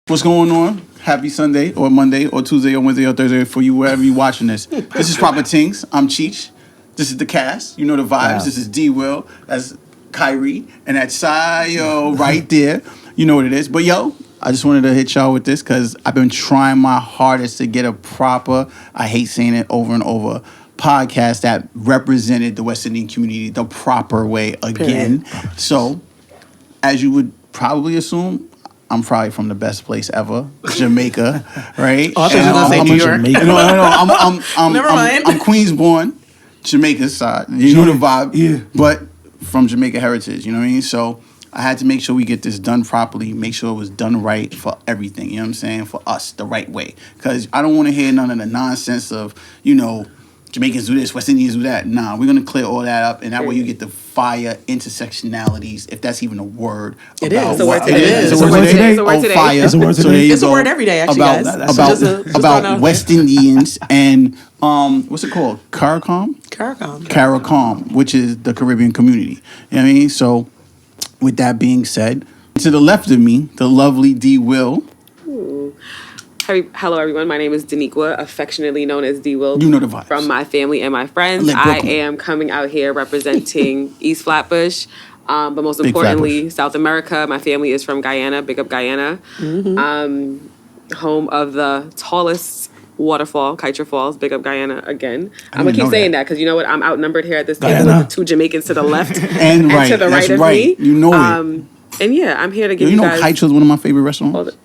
What's going on? Happy Sunday or Monday or Tuesday or Wednesday or Thursday for you wherever you're watching this. This is Proper Tings. I'm Cheech. This is the cast. You know the vibes. Wow. This is DWil. That's Khiry. And that's Sio right there. You know what it is. But yo, I just wanted to hit y'all with this because I've been trying my hardest to get a proper, I hate saying it over and over, podcast that represented the West Indian community the proper way again. So, as you would probably assume, I'm probably from the best place ever, Jamaica, right? Oh, I thought you were going to say New York. No. Never mind. I'm Queens born, Jamaica side. You know the vibe. Yeah. But from Jamaica heritage, you know what I mean? So I had to make sure we get this done properly, make sure it was done right for everything, you know what I'm saying? For us, the right way. Because I don't want to hear none of the nonsense of, Jamaicans do this, West Indians do that. Nah, we're going to clear all that up, and that way you get the fire intersectionalities, if that's even a word. It is. It's a word today. It's a word today. Fire. It's a word today. It's a word every day, actually, guys. About West Indians and, what's it called? CARICOM, which is the Caribbean community. You know what I mean? So, with that being said, to the left of me, the lovely DWil. Hello, everyone. My name is DWil, affectionately known as DWil. You know the vibes. From my family and my friends. I am coming out here representing East Flatbush, but most importantly, South America. My family is from Guyana. Big up Guyana. Mm-hmm. Home of the tallest waterfall, Kitra Falls. Big up Guyana again. I'm going to keep saying that because you know what? I'm outnumbered here at this table with 2 Jamaicans to the left and to the right of me. You know it. And yeah, I'm here to give you guys... Kitra is one of my favorite restaurants.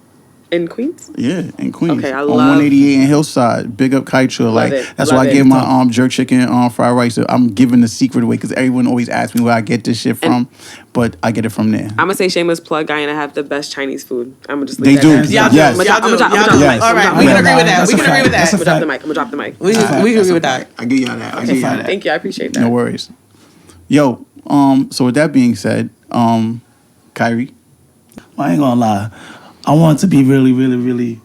In Queens? Yeah, in Queens. Okay, on 188 in Hillside. Big up Kitra. That's why I gave my jerk chicken fried rice. I'm giving the secret away because everyone always asks me where I get this shit from, but I get it from there. I'm going to say shameless plug. Guyana have the best Chinese food. I'm going to just They leave do. Yes. Yes. I'm going to drop the mic. All right, we can agree with that. We can agree with that. I'm going to drop the mic. We can agree with that. I give y'all that. Thank you. I appreciate that. No worries. Yo, so with that being said, Khiry. I ain't gonna lie. I want to be really, really, really,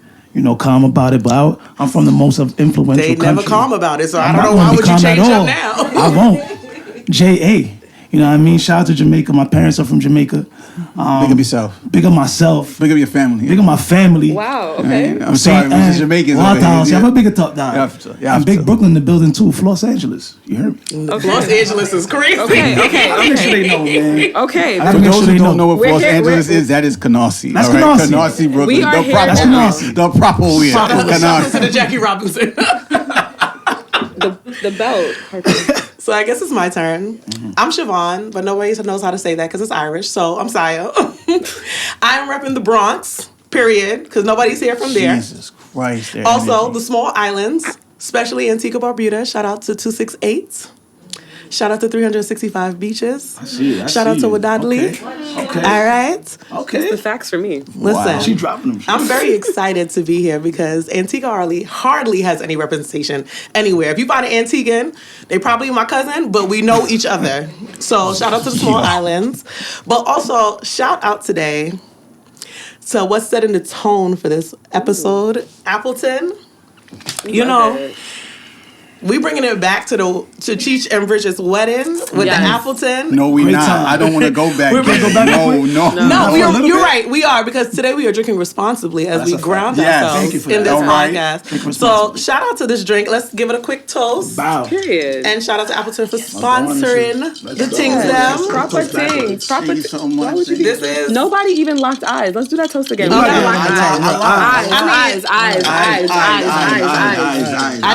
calm about it, but I'm from the most influential country. They never calm about it, so I don't know why would you change up now. I won't. J.A. You know what I mean? Shout out to Jamaica. My parents are from Jamaica. Big up yourself. Big up myself. Big up your family. Big up my family. Wow, okay. I'm sorry, Mr. Jamaicans. You have a bigger top down. And big Brooklyn in the building too. Los Angeles. You heard me? Okay. Los Angeles is crazy. Okay. I make sure they know, man. Okay. For those who don't know what Los Angeles is, that is Canarsie. That's Canarsie. Canarsie, Brooklyn. We are That's Canarsie. The proper way. Shout out to the Jackie Robinson. The belt. So I guess it's my turn. Mm-hmm. I'm Siobhan, but nobody knows how to say that because it's Irish. So I'm Sio. I'm repping the Bronx, period, because nobody's here from there. Jesus Christ. Also, the small islands, especially Antigua Barbuda. Shout out to 268. Shout out to 365 beaches. Shout out to Wadadli. Okay. All right. Okay. It's the facts for me. Listen, she dropping them. I'm very excited to be here because Antigua hardly has any representation anywhere. If you find an Antiguan, they probably my cousin, but we know each other. So shout out to the small islands. But also, shout out today to what's setting the tone for this episode, Appleton. We bringing it back to Cheech and Bridget's wedding with the Appleton. No, we not. I don't want to go back. We're going to go back. No, you're right. We are because today we are drinking responsibly as we ground ourselves in this podcast. So shout out to this drink. Let's give it a quick toast. Wow. Period. And shout out to Appleton for sponsoring the Tings. Proper Tings. Proper Tings. Why would you do this? Is nobody even locked eyes. Let's do that toast again. Eyes. I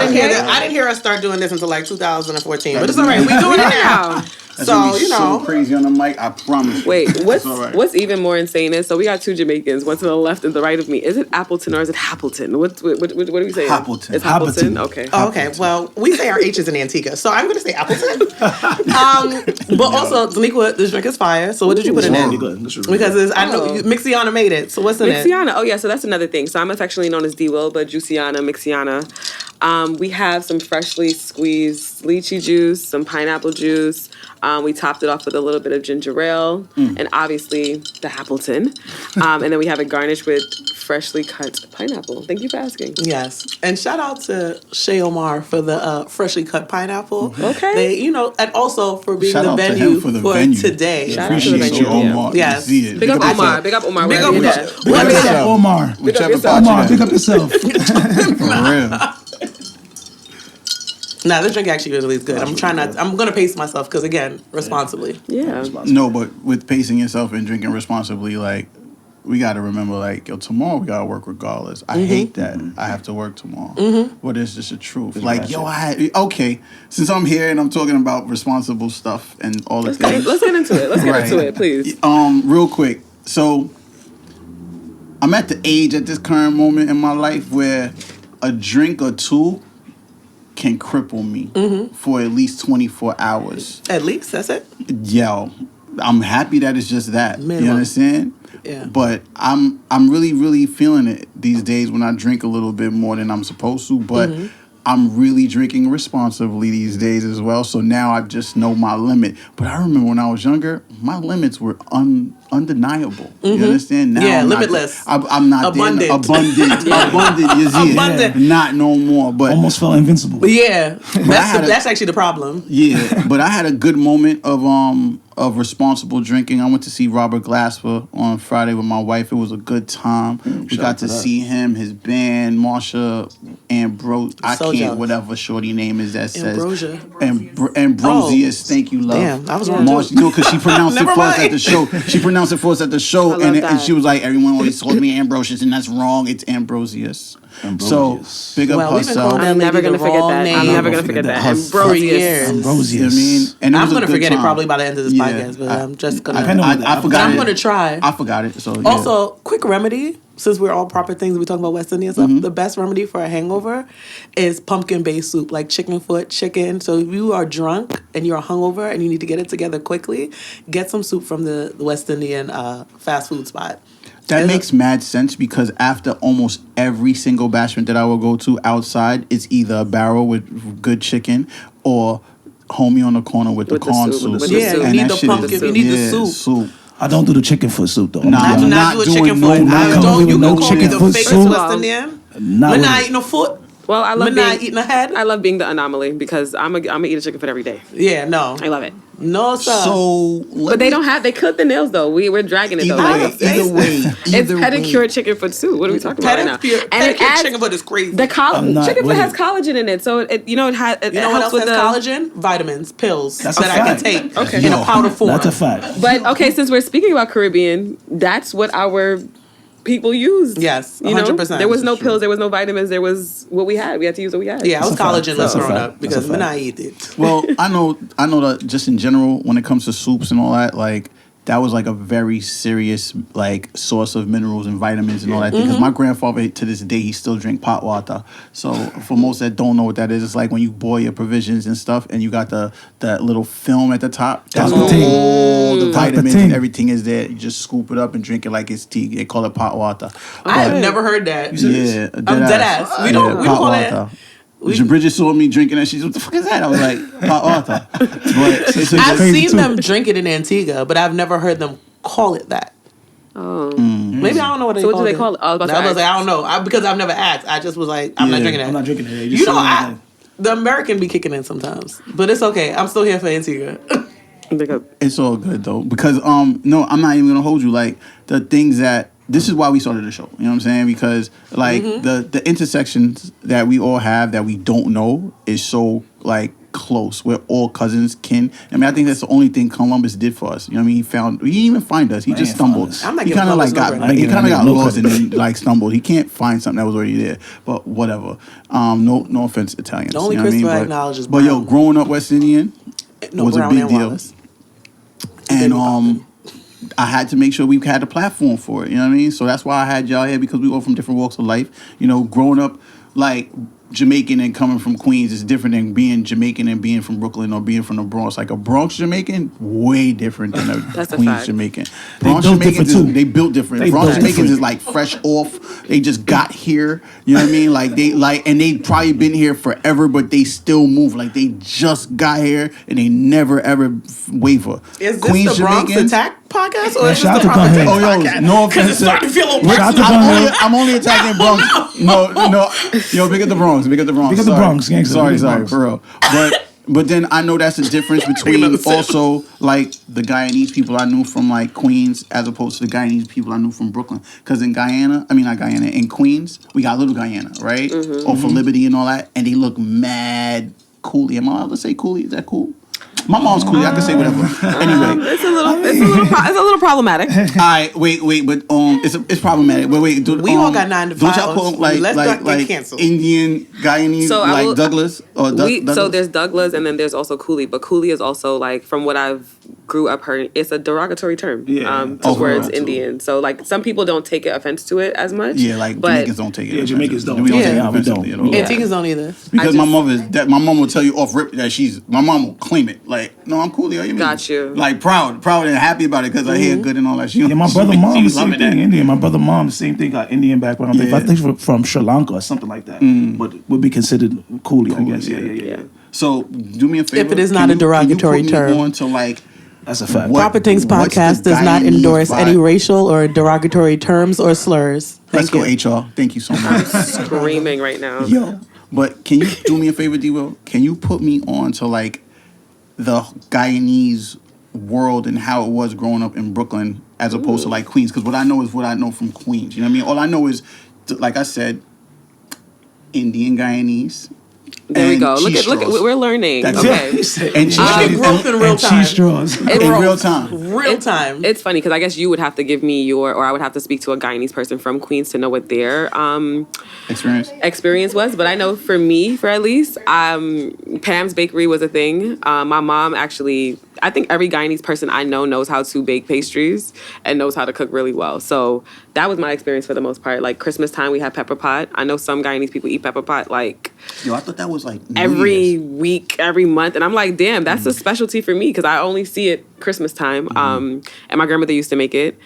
didn't hear us start doing this until like 2014, but it's all right. We doing it now. So crazy on the mic. I promise. Wait, what's even more insane is we got 2 Jamaicans, one to the left and the right of me. Is it Appleton or is it Happleton? What do we say? Appleton. It's Appleton. Okay. Okay. Well, we say our H's in Antigua, so I'm going to say Appleton. But also, Daniqua, this drink is fire. So what did you put in it? Because I know Mixiana made it. So what's in it? Mixiana. Oh yeah. So that's another thing. So I'm affectionately known as DWil, but Juiciana, Mixiana. We have some freshly squeezed lychee juice, some pineapple juice. We topped it off with a little bit of ginger ale and obviously the Appleton. And then we have it garnished with freshly cut pineapple. Thank you for asking. Yes. And shout out to Chez Omar for the freshly cut pineapple. Okay. They, and also for being Shout the out to venue him for the for venue. today. Shout out to the Appreciate you, venue. Omar. Yes. You see it. Big up Omar. Big up Omar. Wherever you're at. Big up yourself, Omar. Whichever yourself. part Omar, you pick at. up yourself. For real. Nah, this drink actually really is good. I'm going to pace myself because, again, responsibly. Yeah. No, but with pacing yourself and drinking responsibly, like, we got to remember, like, yo, tomorrow we got to work regardless. I hate that. I have to work tomorrow. But it's just the truth. Like, yo, okay, since I'm here and I'm talking about responsible stuff and all the things. Let's get into it. Let's get into it, please. Real quick. So, I'm at the age at this current moment in my life where a drink or two can cripple me for at least 24 hours. At least, that's it? Yo, I'm happy that it's just that. Minimum. You understand? Yeah. But I'm really, really feeling it these days when I drink a little bit more than I'm supposed to. But I'm really drinking responsibly these days as well. So now I just know my limit. But I remember when I was younger, my limits were undeniable. You understand? Now Yeah, I'm not limitless. I'm not Abundant. there. Abundant. You see it? Abundant. Not no more. But Almost felt invincible. But yeah, had that's actually the problem. yeah, but I had a good moment of responsible drinking. I went to see Robert Glasper on Friday with my wife. It was a good time. We got to see him, his band, Marsha Ambrose. I So can't jealous. whatever shorty name is that Ambrosia. says Ambrosius. Thank you, love. Damn, I was wrong, Marsha, too. no, because she pronounced it Never for us mind. at the show. She pronounced it for us at the show, I love and that. she was like, everyone always told me Ambrosius, and that's wrong. It's Ambrosius. So big up Well, we've been herself. calling that I'm never lady going to the forget wrong that. name. I'm never going to forget that. Her for Ambrosius. years. Ambrosius. You know what I mean? And it I'm was a going to good forget it time. probably by the end of this Yeah. podcast, but I'm just going I know to. I forgot I'm it. going to try. I forgot it. So yeah. Also, quick remedy, since we're all proper things, we talking about West Indian stuff, the best remedy for a hangover is pumpkin-based soup, like chicken foot, chicken. So if you are drunk and you're hungover and you need to get it together quickly, get some soup from the West Indian fast food spot. That makes mad sense because after almost every single bashment that I will go to outside, it's either a barrel with good chicken or homie on the corner with the With the corn soup, soup. with the Yeah, soup. you And need that the shit is- pumpkin, you need the soup. I don't do the chicken foot soup though. Nah, I do I'm not not do a doing chicken no- foot. not I coming don't. with You no can call me chicken the foot fakest soup. West Indian. Not But with not it. eating a foot. Well, I love But not being eating a head. I love being the anomaly because I'm gonna eat a chicken foot every day. Yeah, no, I love it. no sir. So, But they don't have. They clip the nails though. We're dragging it though. either way, It's pedicure chicken foot soup. What are we talking about right now? Pedicure chicken foot is crazy. The I'm not chicken foot with has it. collagen in it, so it You know what helps else with has the collagen? Vitamins, pills That's a that I can fact. take Okay. in a powder form. That's a fact. But okay, since we're speaking about Caribbean, that's what our people used. Yes, You know? 100%. There was no pills, there was no vitamins, there was what we had. We had to use what we had. Yeah, I was That's a fact. collagenless That's a growing fact. up That's a because when fact. I eat it. Well, I know that just in general, when it comes to soups and all that, like that was like a very serious like source of minerals and vitamins and all that. Because my grandfather to this day he still drink pot water. So for most that don't know what that is, it's like when you boil your provisions and stuff, and you got that little film at the top. That's Dr. Ting. all the Dr. vitamins Ting. and everything is there. You just scoop it up and drink it like it's tea. They call it pot water. I have never heard that. Yeah, I'm dead ass. We don't pot call that. water. Bridget saw me drinking that. She's, what the fuck is that? I was like, pot water. But it's I've crazy seen too. them drink it in Antigua, but I've never heard them call it that. Oh. Maybe I don't know what they So call what do it. they call it? I was about to I was ask. like, I don't know. Because I've never asked. I just was like, I'm not Yeah. drinking that. I'm not drinking it. You know, the American be kicking in sometimes, but it's okay. I'm still here for Antigua. it's all good though because no, I'm not even gonna hold you. Like the things that this is why we started the show. You know what I'm saying? Because like the intersections that we all have that we don't know is so like close. We're all cousins, kin. I mean, I think that's the only thing Columbus did for us. You know what I mean? He didn't even find us. He Man, just find stumbled. us. I'm not He giving kind of like Columbus no got credit. he kind of got No lost and credit. then like stumbled. He can't find something that was already there. But whatever. No offense, Italians. The only you know what I mean? Christopher But- acknowledges But yo, Brown. growing up West Indian No, was Brown a big and deal. Wallace. And I had to make sure we had a platform for it. You know what I mean? So that's why I had y'all here because we all from different walks of life. You know, growing up, like Jamaican and coming from Queens is different than being Jamaican and being from Brooklyn or being from the Bronx. Like a Bronx Jamaican, way different than a That's a Queens fact. Jamaican. They Bronx built Jamaicans different, too. they built different. They Bronx built Jamaicans different. is like fresh off. They just got here. You know what I mean? Like and they probably been here forever, but they still move. Like they just got here and they never ever waver. Is this the Bronx Attack podcast or is this shout the out to Proper Gunhead. Tings Oh, yo, podcast? no Because it's offense. starting to feel a little Shout out to personal. Gunhead. I'm only attacking Bronx. No. Yo, big at the Bronx. Big at the Bronx. Big at the Sorry. Bronx, gangster. Sorry, Big at the Bronx. for real. But then I know that's the difference between also like the Guyanese people I knew from like Queens as opposed to the Guyanese people I knew from Brooklyn. Because in in Queens, we got Little Guyana, right? Or for Liberty and all that, and they look mad coolie. Am I allowed to say coolie? Is that cool? My mom's coolie. I can say whatever. Anyway. It's a little problematic. All right, wait, but it's problematic. But wait, We all got 9 to 5. Don't y'all call them Let's not get like canceled. Indian, Guyanese, So like Douglas or Douglas? So there's Douglas and then there's also Coolie, but Coolie is also like from what I've grew up hearing, it's a derogatory term towards Indian. So like some people don't take offense to it as much. Yeah, like but Jamaicans don't take it. Yeah, Jamaicans don't. We don't Yeah. take it We offensively don't. at all. And Tigers don't either. Because I my mom will tell you off rip that my mom will claim it. Like, no, I'm cool. You mean? Got you. Like proud and happy about it because I hear good and all that. She, Yeah, my brother mom she the same loving thing. that. Indian. My brother mom the same thing. Got Indian background. Yeah. I think from Sri Lanka or something like that. But would be considered coolie, I guess. Yeah. So do me a favor. If it is not Can a you- derogatory can you put me term. on to like That's a fact. What- Proper Tings what's podcast the does not Guyanese endorse vibe? any racial or derogatory terms or slurs. Let's go Thank you. HR. Thank you so much. screaming right now. Yo, but can you do me a favor, DWil? Can you put me on to like the Guyanese world and how it was growing up in Brooklyn as opposed to like Queens? Because what I know is what I know from Queens. You know what I mean? All I know is, like I said, Indian Guyanese. There we and go. Look cheese at straws. we're learning. That's Okay. it. And cheese Look at straws. growth in real and time. cheese straws. In real time. Real time. It's funny because I guess you would have to give me or I would have to speak to a Guyanese person from Queens to know what their experience was. But I know for me, at least, Pam's Bakery was a thing. My mom actually, I think every Guyanese person I know knows how to bake pastries and knows how to cook really well. So that was my experience for the most part. Like Christmas time, we had pepper pot. I know some Guyanese people eat pepper pot like Yo, I thought that was like New every Year's. week, every month. And I'm like, damn, that's a specialty for me because I only see it Christmas time. And my grandmother used to make it.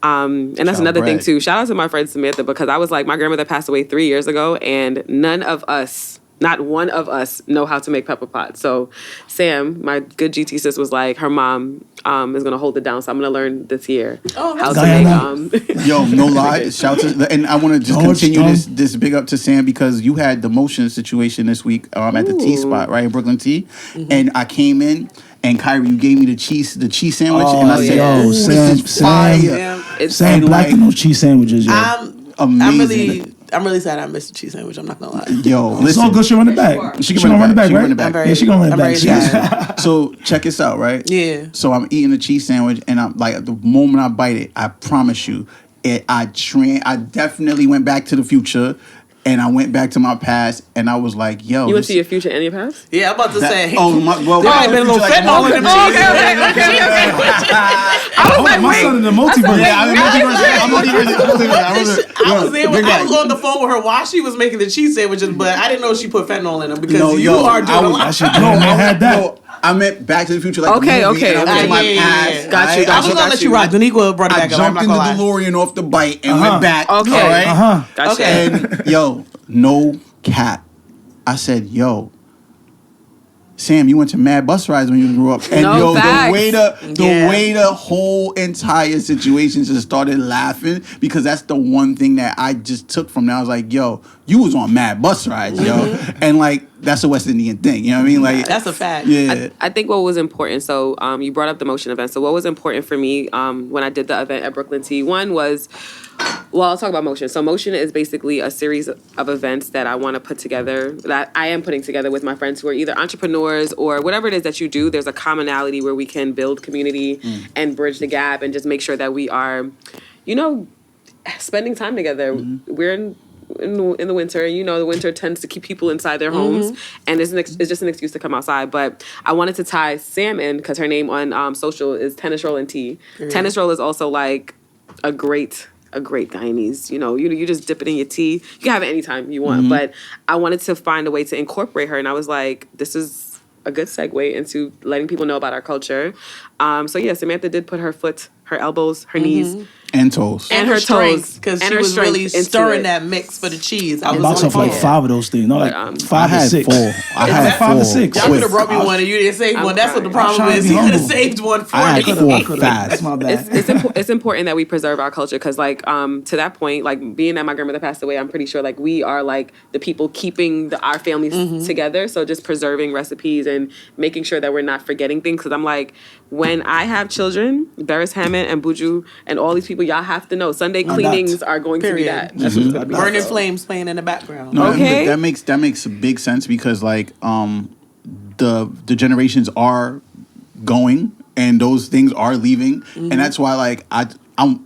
And that's Shout another thing brag. too. Shout out to my friend Samantha because I was like, my grandmother passed away 3 years ago and none of us, not one of us, know how to make pepper pot. So Sam, my good GT sis, was like, her mom is gonna hold it down. So I'm gonna learn this year Oh, how that's to make Yo, no lie. Shout to and I want to just George continue Stone. this big up to Sam because you had the motion situation this week at the Tea Spot, right, Brooklyn Tea, and I came in and Khiry, you gave me the cheese sandwich, and I said, yeah. "Ooh, Yo, this is fire." Sam, it's Sam And black like- and those cheese sandwiches, yo. Amazing. I'm really sad I missed the cheese sandwich. I'm not gonna lie. Yo, It's listen. all good. She run it back. She can gonna run run it it back. back, She can right? run it back. I'm Yeah, she gonna run it I'm back. very sad. So check this out, right? Yeah. So I'm eating the cheese sandwich, and I'm like, the moment I bite it, I promise you, I definitely went back to the future, and I went back to my past, and I was like, yo, You went this- to your future and your past? Yeah, I'm about to say. Oh, well, There might have been a little fentanyl in them cheese. My son in the multiverse. Yeah, I'm multiverse. I was on the phone with her while she was making the cheese sandwiches, but I didn't know she put fentanyl in them because No, you yo, are doing I a was- lot. I should know. I had that. I meant Back to the Future, like Okay, the movie, okay, and I went to my okay. past. Got you, I was gonna let you rock. Daniqua brought it I back up. I'm jumped not in the gonna lie. DeLorean off the bike and went back. Okay. All right? Gotcha. Okay. And yo, no cap. I said, yo, Sam, you went to mad bus rides when you grew up. And No yo, facts. the way the whole entire situation just started laughing because that's the one thing that I just took from that. I was like, yo, you was on mad bus rides, yo. And like, that's a West Indian thing. You know what I mean? Like That's a fact. Yeah. I think what was important, so you brought up the motion event. So what was important for me when I did the event at Brooklyn Tea, one was, well, I'll talk about motion. So motion is basically a series of events that I want to put together, that I am putting together with my friends who are either entrepreneurs or whatever it is that you do. There's a commonality where we can build community and bridge the gap and just make sure that we are, spending time together. We're in the winter, and the winter tends to keep people inside their homes, and it's just an excuse to come outside. But I wanted to tie Sam in because her name on social is Tennis Roll and Tea. Tennis Roll is also like a great a great Guyanese. You just dip it in your tea. You can have it anytime you want, but I wanted to find a way to incorporate her, and I was like, this is a good segue into letting people know about our culture. So yeah, Samantha did put her foot, her elbows, her knees, and toes, and her toes, because she was really stirring that mix for the cheese. I boxed off like 5 of those things. No, like 5 or 6. 4. I had 5 or 6. Y'all could have brought me one and you didn't save one. That's what the problem is. He could have saved one for me. I had 4 fast. That's my bad. It's important that we preserve our culture because, like, to that point, like, being that my grandmother passed away, I'm pretty sure, like, we are, like, the people keeping our families together. So just preserving recipes and making sure that we're not forgetting things. Because I'm like, when I have children, Barris Hammond and Buju and all these people, y'all have to know Sunday cleanings are going to be that. That's what's gonna be. Burning flames playing in the background. No, okay, that makes a big sense because like the generations are going and those things are leaving, and that's why like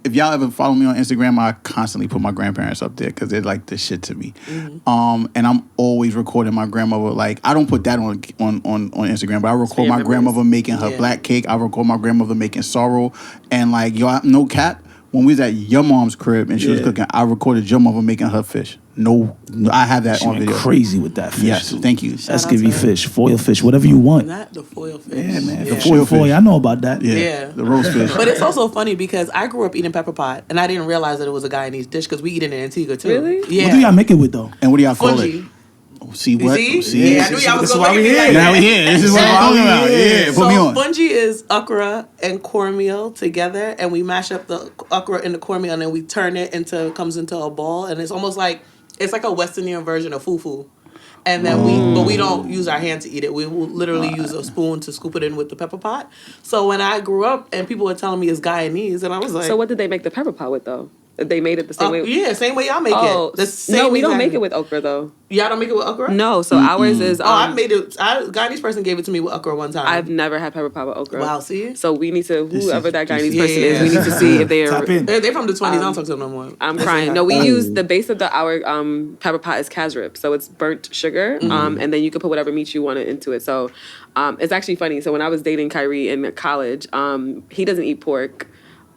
if y'all ever follow me on Instagram, I constantly put my grandparents up there because they're like the shit to me. And I'm always recording my grandmother. Like I don't put that on Instagram, but I record my grandmother making her black cake. I record my grandmother making sorrel, and like y'all, no cap. When we was at your mom's crib and she was cooking, I recorded your mother making her fish. No, I have that on video. Crazy with that fish. Yes, thank you. That's Escovy fish, foil fish, whatever you want. Not the foil fish. Yeah, man. The foil fish. I know about that. Yeah. The roast fish. But it's also funny because I grew up eating pepper pot and I didn't realize that it was a Guyanese dish because we eat it in Antigua too. Really? Yeah. What do y'all make it with though? And what do y'all call Fungi. it? See what? See? Yeah, I knew y'all was going to here. like Now we here. This is what we're talking about. Yeah, put me on. Fungi is okra and cornmeal together, and we mash up the okra and the cornmeal, and then we turn it comes into a ball, and it's almost like it's like a West Indian version of fufu. And then we don't use our hand to eat it. We will literally use a spoon to scoop it in with the pepper pot. So when I grew up and people were telling me it's Guyanese, and I was like, so what did they make the pepper pot with though? They made it the same way. Yeah, same way y'all make it. No, we don't make it with okra though. Y'all don't make it with okra? No, so ours is. I made it. Guyanese person gave it to me with okra one time. I've never had pepper pot with okra. Wow, see? So we need to, whoever that Guyanese person is, we need to see if they're. They're from the 20s. I don't talk to them no more. I'm crying. No, we use the base of our pepper pot is casrib, so it's burnt sugar, and then you can put whatever meat you want into it. So it's actually funny. So when I was dating Khiry in college, he doesn't eat pork.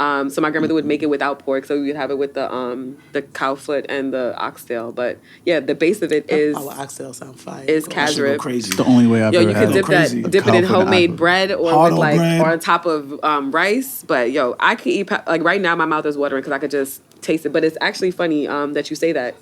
So my grandmother would make it without pork, so we would have it with the cow foot and the oxtail. But yeah, the base of it is oxtail sound fire. Is casrib. It's the only way I've ever had. You could dip it in homemade bread or with bread. Or on top of rice. But I could eat like right now. My mouth is watering because I could just taste it. But it's actually funny that you say that.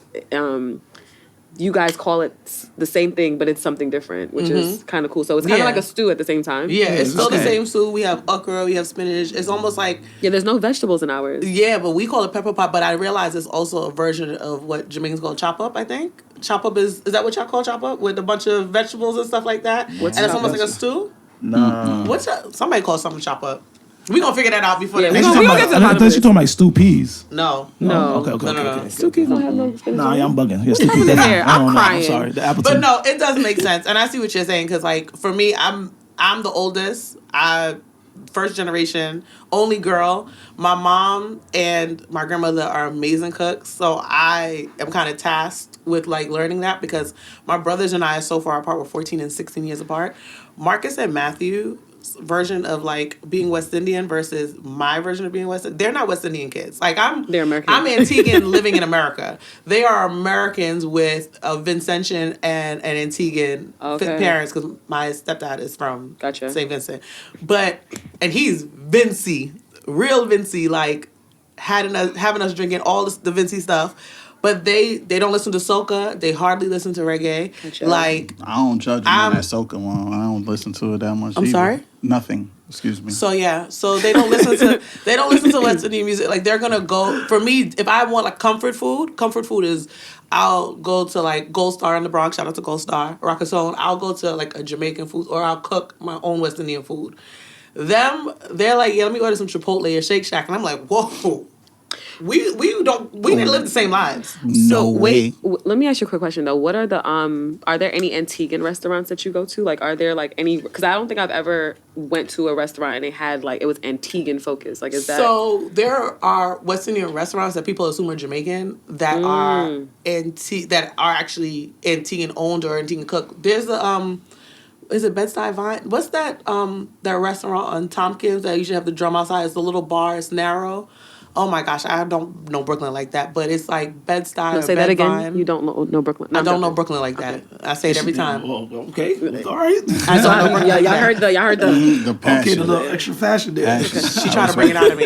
You guys call it the same thing, but it's something different, which is kind of cool. So it's kind of like a stew at the same time. Yeah, it's still the same stew. We have okra, we have spinach. It's almost like... Yeah, there's no vegetables in ours. Yeah, but we call it pepper pot, but I realize it's also a version of what Jamaicans call chop up, I think. Chop up is that what y'all call chop up? With a bunch of vegetables and stuff like that? And it's almost like a stew? No. Somebody calls something chop up. We gonna figure that out before we next gonna get to the bottom I thought you talking about stew peas. No. Okay. Stew peas don't have no spinach. Nah, I'm bugging. Yeah, stew peas. I'm crying. I'm sorry. The Appleton. But no, it does make sense, and I see what you're saying because, like, for me, I'm the oldest. First generation, only girl. My mom and my grandmother are amazing cooks, so I am kind of tasked with like learning that because my brothers and I are so far apart. We're 14 and 16 years apart. Marcus and Matthew version of like being West Indian versus my version of being West Indian. They're not West Indian kids. Like they're American. I'm Antiguan living in America. They are Americans with a Vincentian and an Antiguan parents because my stepdad is from St. Vincent. And he's Vincy, real Vincy, like having us drinking all the Vincy stuff. But they don't listen to soca. They hardly listen to reggae. Like I don't judge them on that soca one. I don't listen to it that much. I'm sorry? Nothing. Excuse me. So yeah. So they don't listen to West Indian music. Like they're gonna go for me if I want like comfort food is I'll go to like Gold Star in the Bronx. Shout out to Gold Star, Rockazone. I'll go to like a Jamaican food or I'll cook my own West Indian food. They're like, yeah, let me order some Chipotle or Shake Shack, and I'm like, whoa. We didn't live the same lives. No way. Let me ask you a quick question though. What are are there any Antiguan restaurants that you go to? Like, are there like any? Because I don't think I've ever went to a restaurant and they had like it was Antiguan focused. Like, is that? So there are West Indian restaurants that people assume are Jamaican that are actually Antiguan owned or Antiguan cooked. There's a is it Bed-Stuy Vine? What's that restaurant on Tompkins that usually have the drum outside? It's the little bar. It's narrow. Oh my gosh, I don't know Brooklyn like that, but it's like Bed-Stuy No, or say that again. Bed-Vine. You don't know Brooklyn. No, I don't know Brooklyn like that. I say it every time. Oh, okay, all right. I don't know Brooklyn like Y'all that. heard the The Okay, passion. the little extra fashion there. She tried to bring it out of me.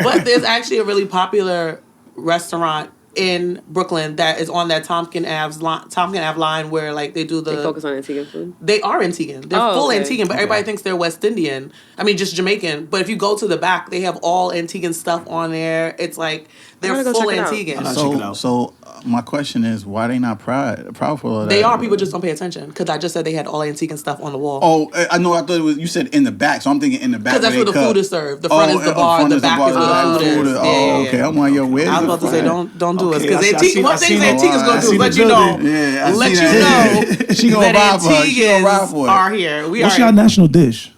But there's actually a really popular restaurant in Brooklyn that is on that Tompkins Ave line where like they do the... They focus on Antiguan food? They are Antiguan. They're full okay. Antiguan, but everybody thinks they're West Indian. I mean, just Jamaican. But if you go to the back, they have all Antiguan stuff on there. It's like they're gotta go full check it out. Antiguan. Check it out. So my question is, why they not proudful of that? They are. People just don't pay attention because I just said they had all Antiguan stuff on the wall. Oh, I know. I thought it was. You said in the back, so I'm thinking in the back. Because that's where the food is served. The front is the the bar. front The is the back bar, is the where back the food food is. is- Yeah, oh, yeah, okay. yeah. I'm like, yo, where's I was the about to say front? don't do us Okay, because I see- one I thing see the- Antiguans I gonna do see is let the you know, building. Yeah, I let see you that. know She gonna that ride for it. She gonna ride for Antiguans it. are here. We What's are your national dish?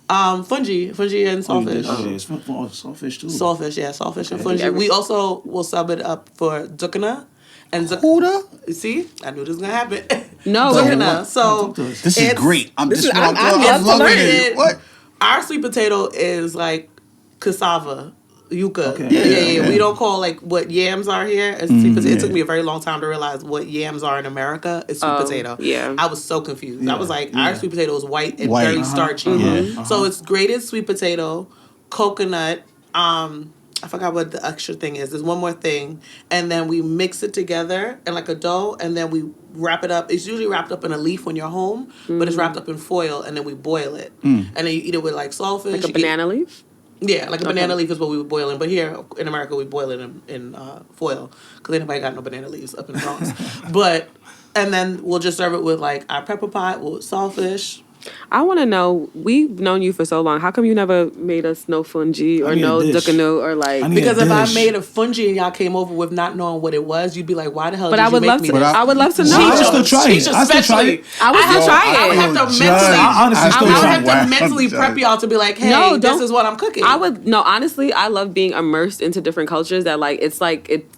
fungi and saltfish. Oh, it's saltfish too. Saltfish, yeah, saltfish and Okay. fungi. We also will sub it up for dukana and Huda? See, I knew this was gonna happen. No, Dukana. So This is it's- great. I'm This just. is- I'm I'm love to loving learn it. it. What? Our sweet potato is like cassava, yuca. Okay. Yeah. Yeah. We don't call like what yams are here. As sweet potato. It took me a very long time to realize what yams are in America. It's sweet potato. yeah. I was so confused. I Yeah. was like, our sweet potato is white and White. very starchy. Yeah. So it's grated sweet potato, coconut. I forgot what the extra thing is. There's one more thing, and then we mix it together in like a dough, and then we wrap it up. It's usually wrapped up in a leaf when you're home, but it's wrapped up in foil, and then we boil it, and then you eat it with like saltfish, like a banana leaf? Yeah, like a banana leaf is what we would boil in. But here in America, we boil it in foil because anybody got no banana leaves up in the Bronx. And then we'll just serve it with like our pepper pot with saltfish. I want to know, we've known you for so long. How come you never made us no fungi or I need no a dish. dukanu or like... I need Because a if I dish. made a fungi and y'all came over with not knowing what it was, you'd be like, "Why the hell?" But did I would you love make to. me this? I would love to know. I still try it. Cheech I still try especially. it. I would still try I would it. have to Judge. mentally. I honestly still I would try have it. to mentally prep y'all to be like, "Hey, No, this don't- is what I'm cooking." I would no, honestly, I love being immersed into different cultures. That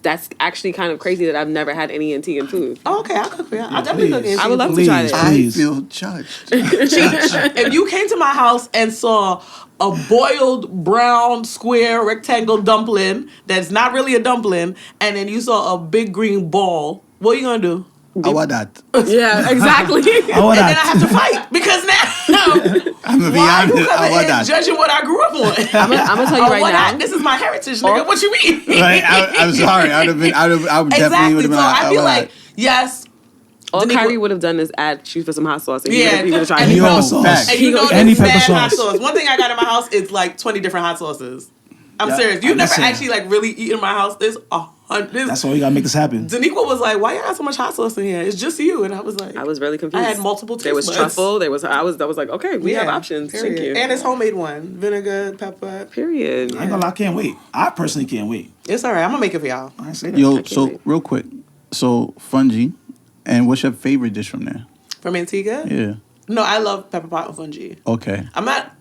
that's actually kind of crazy that I've never had any Antiguan food. Oh, okay, I'll cook for you. I'll definitely cook. please. I would love to try Please. it. I Please. feel judged. Cheech, if you came to my house and saw a boiled brown square rectangle dumpling that's not really a dumpling, and then you saw a big green ball, what are you gonna do? How about that? Yeah, exactly. Oh, And then I have to fight because now I'm gonna be why are you honest. How coming about in that? judging what I grew up on? I'm gonna tell you Or right what now. this is my heritage, nigga. What you mean? Right? I'm sorry. I would definitely Exactly. would have So been. I'd be like, yes. All Daniqua- Kyrie would have done is add shoot for some hot sauce. And Yeah, he would have tried and it. you Pepper know, sauce. facts. and you know Any there's pepper mad hot sauce. sauce. One thing I got in my house is like 20 different hot sauces. I'm Yeah, serious. You've never listen. actually like really eaten in my house. There's 100. That's why you gotta make this happen. Daniqua was like, "Why you got so much hot sauce in here? It's just you." And I was like, I was really confused. I had multiple There was taste buds. truffle. There was. I was like, okay, we have Yeah, options. period. Thank you. And it's homemade one. Vinegar, pepper. Period. I ain't gonna lie, I can't wait. I personally can't wait. It's all right. I'm gonna make it for y'all. I ain't say that. Yo, so wait. real quick, so fungi, and what's your favorite dish from there? From Antigua? Yeah. No, I love pepper pot and fungi. Okay. I'm not.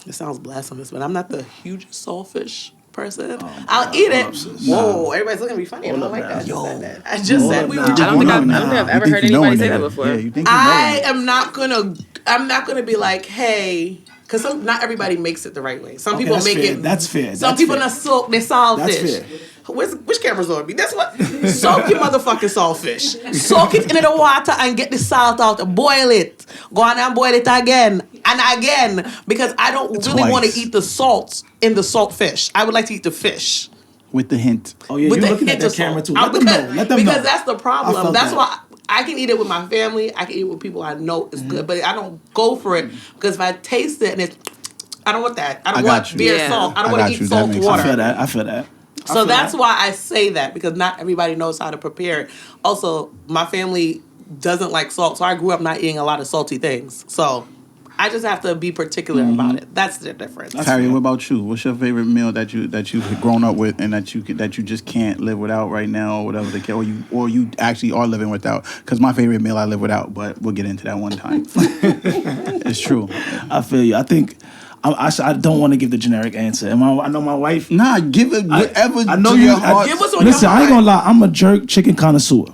It sounds blasphemous, but I'm not the hugest saltfish person. Oh, I'll God, eat hold it. up, sis. Whoa, everybody's looking at me funny. I Hold don't up like now. that. I just Yo. said that. I just Hold said up we now. were. I don't think I've You ever think heard you anybody knowing say that. that before. Yeah, you think you I know. am not gonna. I'm not gonna be like, hey, because not everybody makes it the right way. Some Okay, people that's make fair. it. That's fair. Some That's people fair. not soak their saltfish. That's fair. Which camera's on me? That's what. Soak your motherfucking saltfish. Soak it into the water and get the salt out. Boil it. Go on and boil it again and again because I don't really Twice. want to eat the salt in the salt fish. I would like to eat the fish. With the hint. Oh yeah, With you're the looking at hint that of camera salt. too. Let them know. Let them know. Because that's the I problem. felt That's that. why I can eat it with my family. I can eat it with people I know is good, but I don't go for it because if I taste it and it's, I don't want that. I don't I got want you. beer Yeah. salt. I don't I want got to you. eat That salt makes water. sense. I feel that. So that's why I say that because not everybody knows how to prepare it. Also, my family doesn't like salt, so I grew up not eating a lot of salty things. So I just have to be particular about it. That's the difference. Harry, what about you? What's your favorite meal that you've grown up with and that you just can't live without right now, or whatever the case, or you actually are living without? Because my favorite meal I live without, but we'll get into that one time. It's true. I feel you. I think I don't want to give the generic answer. I know my wife. Nah, give it whatever I know to you. your heart. Give us on Listen, your I ain't heart. gonna lie. I'm a jerk chicken connoisseur.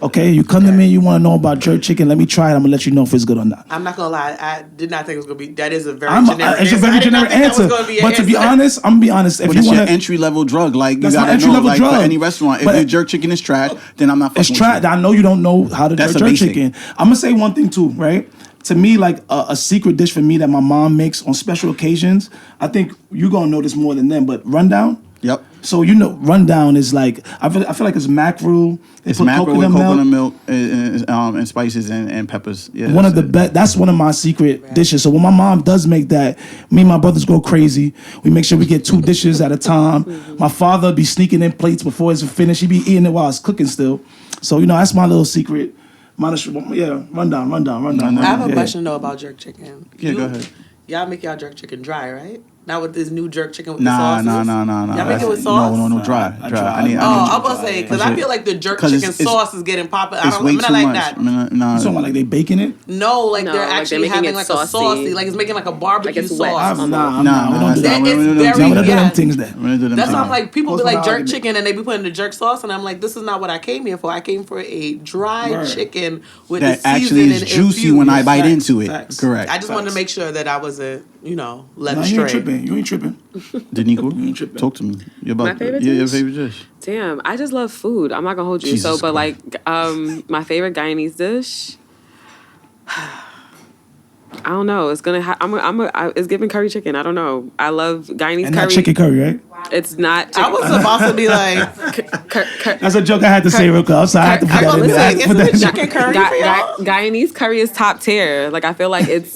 Okay, you come to me, you want to know about jerk chicken. Let me try it. I'm gonna let you know if it's good or not. I'm not gonna lie. I did not think it was gonna be. That is a very generic. It's a very generic answer. But to be honest, I'm gonna be honest. If But you it's want your entry level drug. Like you That's my gotta know, entry-level like drug. for any restaurant, if But your jerk chicken is trash, then I'm not fucking it's with trash. you. I know you don't know how to That's jerk a basic. chicken. I'm gonna say one thing too, right? To me, like a secret dish for me that my mom makes on special occasions. I think you gonna know this more than them, but rundown. Yep. So rundown is like I feel like it's mackerel. They It's put mackerel with coconut milk. milk and spices and peppers. Yeah, One of the best. That's one of my secret dishes. So when my mom does make that, me and my brothers go crazy. We make sure we get 2 dishes at a time. My father be sneaking in plates before it's finished. He be eating it while it's cooking still. So that's my little secret. Rundown. I have a Yeah. question though about jerk chicken. Yeah, go ahead. Y'all make y'all jerk chicken dry, right? Not with this new jerk chicken with Nah. the sauces. Y'all make it with sauce? No, dry. I Dry. try. I need I'm about to say because I Shit. feel like the jerk 'Cause chicken it's- sauce is getting popular. It's way I'm too not like much. that. Nah. You talking about like they baking it? No, like No, they're like they're actually making having it like saucy. a saucy, like it's making like a barbecue Like it's wet. sauce. Nah, Nah, we don't do that. It's we don't do very- We don't do yeah. them things then. We don't do them That's why I'm things. like, people What's be like my jerk argument? chicken and they be putting the jerk sauce, and I'm like, this is not what I came here for. I came for a dry Word. chicken with that the actually seasoning is juicy when I bite Facts, into it. facts. Correct. I just wanted to Facts. make sure that I wasn't, led No, you ain't astray. tripping. You ain't tripping. Danico, ain't tripping. talk to me. You're about My favorite your dish? favorite dish. Damn, I just love food. I'm not gonna hold you. Jesus But Christ. like, my favorite Guyanese dish. I don't know. It's gonna. It's giving curry chicken. I don't know. I love Guyanese And curry. not chicken curry, right? It's not. I was supposed to be like, That's a joke I had to say real quick. I'm sorry. I had to put that in there. I had to put that in there. chicken curry for y'all? Guyanese curry is top tier. Like I feel like it's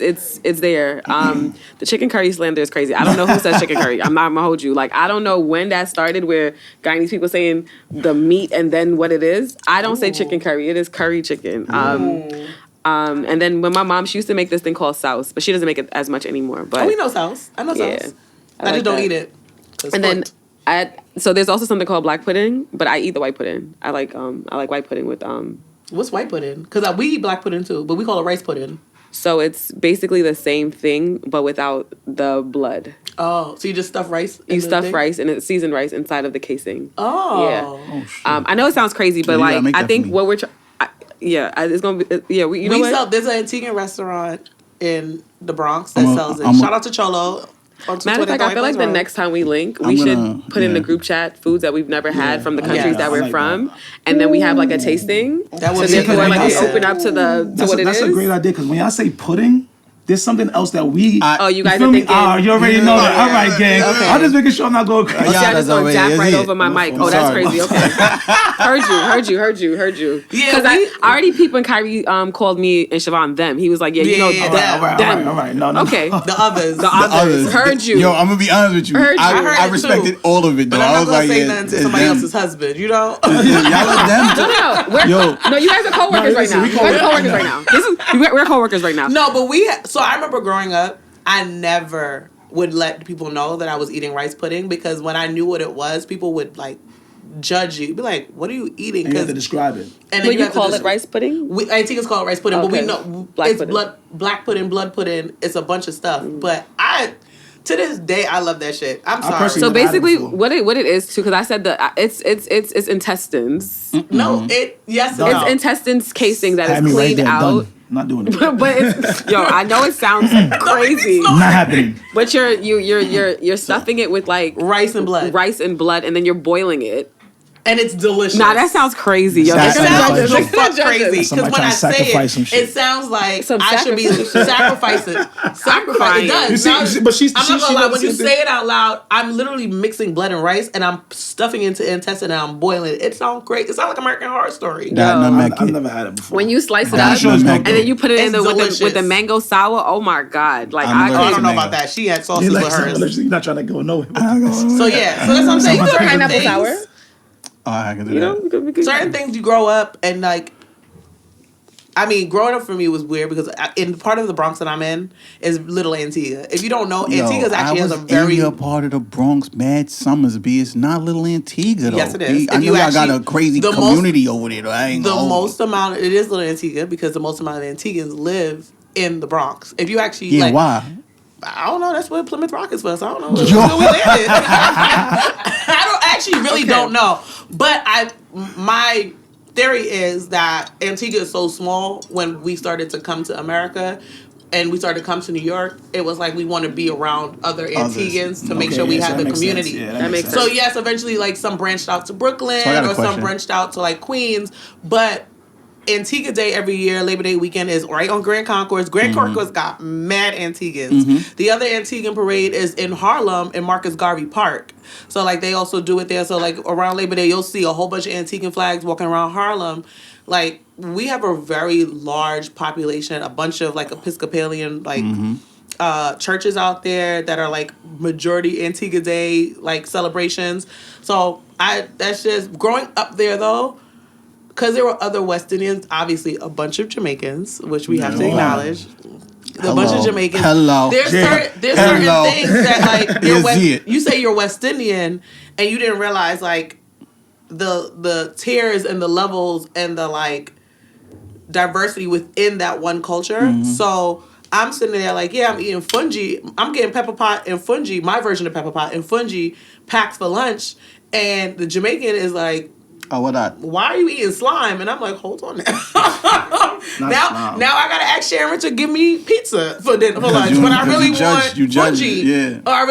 there. The chicken curry slander is crazy. I don't know who says chicken curry. I'm not gonna hold you. Like I don't know when that started. Where Guyanese people saying the meat and then what it is. I don't say chicken curry. It is curry chicken. And then when my mom, she used to make this thing called sauce, but she doesn't make it as much anymore. But oh, we know sauce. I know Yeah. sauce. I I like just don't that. eat it. It's And then cooked. so there's also something called black pudding, but I eat the white pudding. I like white pudding with What's white pudding? Because we eat black pudding too, but we call it rice pudding. So it's basically the same thing, but without the blood. Oh, so you just stuff rice? You stuff rice and it's seasoned rice inside of the casing. Oh. Yeah. Oh, shit. I know it sounds crazy, but Yeah, you gotta like make I that think for me. what we're it's gonna be you know We what? sell, there's an Antiguan restaurant in the Bronx that I'm a- sells it. I'm a- Shout out to Cholo. Matter of fact, I feel like the next time we link, we I'm should gonna- put in the yeah. group chat foods that we've never had from the countries Yeah, that I we're like from, and then we have like a tasting. That would so be therefore, good. like we Yeah. open up to what it That's is. a great idea because when y'all say pudding, there's something else that we. Oh, you guys feel are me? thinking. Ah, you already know that. All right, gang. Okay. I'm just making sure I'm not going crazy. Oh, see, I that's just gonna already- zap that's right it. over my mic. I'm Oh, that's sorry. crazy. Okay. heard you. Yeah, Because I already people and Kyrie called me and Siobhan them. He was like, yeah, you know, Yeah, All that- right, them. all right. No. Okay. The others. The others. Heard you. Yo, I'm gonna be honest with you. Heard you. I heard I it respected too. all of it though. But I'm I not was gonna like, say yeah, nothing to it's somebody them. else's husband, Y'all let them. No. No, you guys are coworkers No, right now. listen, we You guys are coworkers right now. We're coworkers right now. No, but so I remember growing up, I never would let people know that I was eating rice pudding because when I knew what it was, people would like judge you, be like, "What are you eating?" And you have to Because describe it. and But you have to call just- it rice pudding? I think it's called rice pudding, but we Okay. know Black it's pudding. black pudding, blood pudding. It's a bunch of stuff. But to this day, I love that shit. I'm sorry. personally- So Never had it basically, before. what it is too, because I said it's intestines. No, yes and It's no. intestines casing that Had is me right cleaned there. out. Done. Not doing it. But it's I know it sounds crazy, Not happening. but you're stuffing it with like rice and blood, rice and blood, and then you're boiling it. and it's delicious. Nah, that sounds crazy. Yo, That they're gonna sounds judge us. the They're gonna fuck judge us. crazy. Because Somebody when trying I to say sacrifice some it, shit. it sounds like Some I should be sacrificing. crying. It does. You see- Now, you see- but she's- I'm not she gonna lie. does When you the same say it out loud, I'm literally mixing blood and rice, and I'm stuffing into intestine, and I'm boiling it. It sounds great. It sounds like American Horror Story. That Yo. nutmeg I've kid. never had it before. When you slice it Nah, up sure it's and not then you put it in It's with the delicious. mango sour, oh my god! Like I'm I allergic I can't. don't know mango. about that. She had He sauces like with hers. you're not trying to go nowhere. So yeah, so that's what I'm saying. You Certain pineapple things- sour. Oh, I can do You that. know, we could- Certain things you grow up and like. I mean, growing up for me was weird because in part of the Bronx that I'm in is Little Antigua. If you don't know, Antigua's actually has a very in part of the Bronx, Mad Summers, B. It's not Little Antigua though. Yes, it is. B. I If know you y'all got a actually- crazy the most- community over there. Though. I ain't the gonna hold most amount. It is Little Antigua because the most amount of Antiguans live in the Bronx. If you actually you. Yeah, like, why? I don't know. That's what Plymouth Rock is for. So I don't know. Yo. Where we landed. I don't actually really don't know. But my theory is that Antigua is so small. When we started to come to America and we started to come to New York, it was like we want to be around other Antiguans to make sure we had the community. Yeah, That makes So sense. yes, eventually like some branched out to Brooklyn So I got a or some question. branched out to like Queens, but Antigua Day every year, Labor Day weekend, is right on Grand Concourse. Grand Concourse got mad Antiguans. The other Antiguan parade is in Harlem in Marcus Garvey Park. So like they also do it there. So like around Labor Day, you'll see a whole bunch of Antiguan flags walking around Harlem. Like we have a very large population, a bunch of like Episcopalian like churches out there that are like majority Antigua Day like celebrations. So that's just growing up there though. Because there were other West Indians, obviously a bunch of Jamaicans, which we have to acknowledge. A bunch of Jamaicans. There's certain things that like you say you're West Indian and you didn't realize like the tiers and the levels and the like diversity within that one culture. So I'm sitting there like, yeah, I'm eating fungi. I'm getting pepper pot and fungi, my version of pepper pot and fungi packed for lunch. And the Jamaican is like, oh, what not? why are you eating slime? And I'm like, hold on now. now I gotta ask Sharon to give me pizza for dinner for lunch. But I really want fungi. Yeah. Or I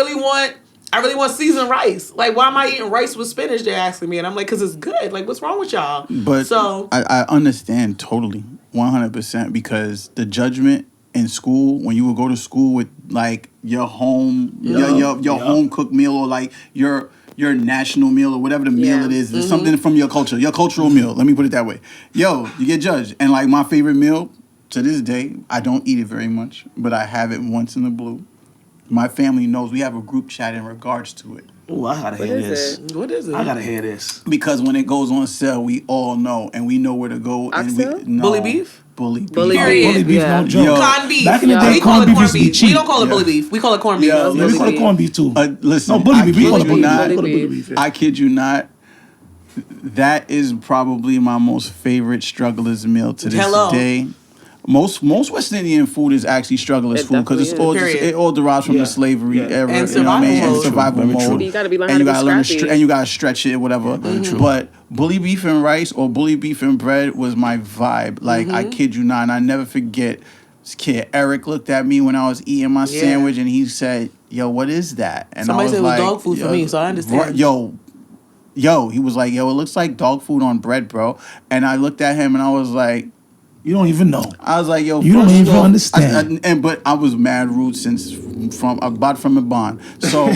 really want seasoned rice. Like, why am I eating rice with spinach? They're asking me, and I'm like, because it's good. Like, what's wrong with y'all? But so I understand totally, 100%, because the judgment in school, when you would go to school with like your home, your home cooked meal, or like your national meal or whatever the meal it is, something from your culture, your cultural meal. Let me put it that way. Yo, you get judged. And like my favorite meal to this day, I don't eat it very much, but I have it once in the blue. My family knows. We have a group chat in regards to it. Oh, I gotta hear this. what is it? I gotta hear this. Because when it goes on sale, we all know and we know where to go. Oxtail? Bully beef? Bully beef. Period. Bully beef, no joke. Yo. Corned beef. Back in the day, we call corned it beef corned used to be beef. cheap. We don't call it bully beef. We call it corned beef. Yeah, Yeah, we call it corned beef too. Listen, No, bully beef. We call it bully beef. not- We call it bully beef. I kid you not. That is probably my most favorite struggler's meal to this day. Most West Indian food is actually struggler's food because it's all it all derives from the slavery era, And you know what I mean? And survival survival mode. mode. You gotta be learning and you how to gotta be learn scrappy. and you gotta stretch it, whatever. But bully beef and rice or bully beef and bread was my vibe. Like I kid you not, and I never forget. This kid Eric looked at me when I was eating my sandwich, and he said, "Yo, what is that?" And Somebody I was said it was like, dog food for me, so I understand. Yo, he was like, "Yo, it looks like dog food on bread, bro." And I looked at him and I was like, You don't even know. I was like, yo, You don't first even off, understand. But I was mad rude since from the bond. So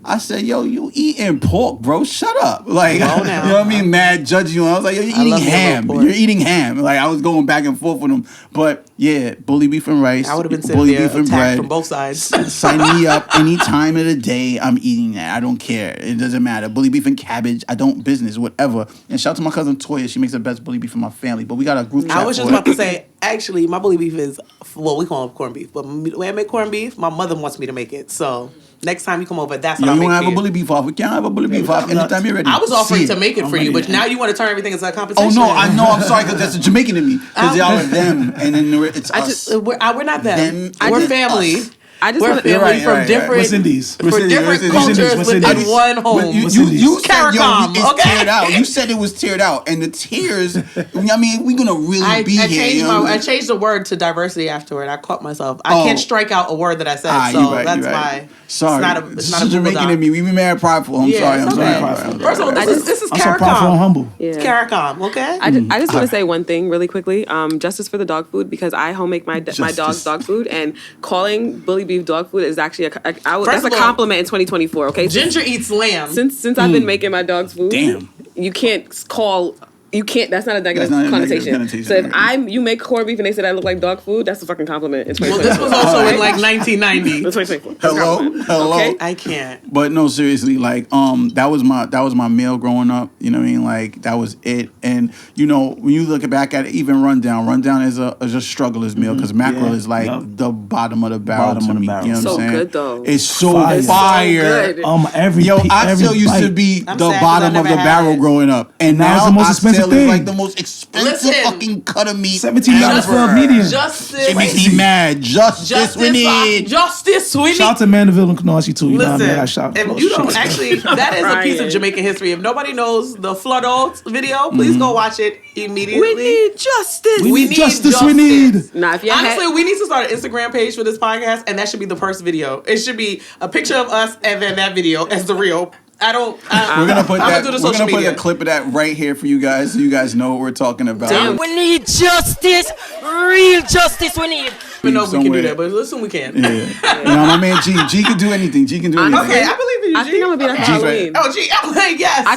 I said, yo, you eating pork, bro? Shut up. Like, you know what I mean? Mad judging. I was like, yo, you're eating ham. You're eating ham. Like, I was going back and forth with him. But yeah, bully beef and rice. I would have been sitting bully there beef and attacked bread. from both sides. Sign me up any time of the day. I'm eating that. I don't care. It doesn't matter. Bully beef and cabbage. I don't business, whatever. And shout out to my cousin Toya. She makes the best bully beef in my family. But we got a group chat. I was just for it. about to say, actually, my bully beef is, well, we call it corned beef. But the way I make corned beef, my mother wants me to make it. So next time you come over, that's what Yo, I you make want to for have a you. bully beef off? We can't have a bully beef off anytime you're ready. I was offering to make it I'm for you, ready. but now you want to turn everything into a competition. Oh no, I know. I'm sorry because that's a Jamaican in me. Because y'all are them, and then it's us. We're not them. Them We're is family. us. I just We're want to. family right, from right. different West Indies. from different West cultures Indies. West within Indies. one home. You West Indies. said, yo, CARICOM, it's okay? teared out. You said it was teared out, and the tears. I mean, we're gonna really be here. I changed the word to diversity afterward. I caught myself. I can't strike out a word that I said, so you're right, that's you're right. why. Sorry, It's not a Google Jamaican Doc. in me. We be mad prideful. I'm sorry. it's I'm okay. sorry. First of all, this is I'm so proud and CARICOM. humble. Yeah. It's CARICOM, okay? I just want to say one thing really quickly. Justice for the dog food, because I home make my dog's Justice. dog food, and calling bully beef dog food is actually that's a of all, compliment in 2024. Okay, Ginger eats lamb. since I've been making my dog's food, Damn. you can't call. You can't. That's not a negative That's not a connotation. negative So if connotation. you make corned beef and they said I look like dog food, that's a fucking compliment in Well, 2024. this was also in like 1990. 2024. That's a Hello, compliment. hello. Okay? I can't. But no, seriously, like that was my meal growing up. You know what I mean? Like that was it. And you know, when you look back at it, even rundown is a struggler's meal because mackerel is like the bottom of the barrel Bottom to of the me. barrel. You know what So I'm saying? good, though. It's so Fire. fire. It's so good. Every Yo, every oxtail used to bite. be I'm the sad 'cause bottom I of the never had barrel it. growing up, and Now now it's the most expensive the tail thing. is like the most expensive Listen. fucking cut of meat. $17 for a medium. Justice. It makes me mad. Justice we need. Justice we need. Shout out to Mandeville and Canarsie too. You know what I mean? I Listen, shot. if you don't actually, that is a piece of Jamaican history. If nobody knows the Floodot video, please go watch it immediately. We need justice. We need justice. We need. Nah, if you Honestly, we need to start an Instagram page for this podcast, and that should be the first video. It should be a picture of us and then that video as the real. We're gonna put I'm that. gonna do the We're social gonna put media. a clip of that right here for you guys, so you guys know what we're talking about. Damn. We need justice, real justice we need. I don't know if we can do Somewhere. that, but listen, we can. Yeah. You know, my man G can do anything. G can do anything. Okay, I believe in you, I think I'm gonna be like Halloween. Oh, gee, I'm like, yes. I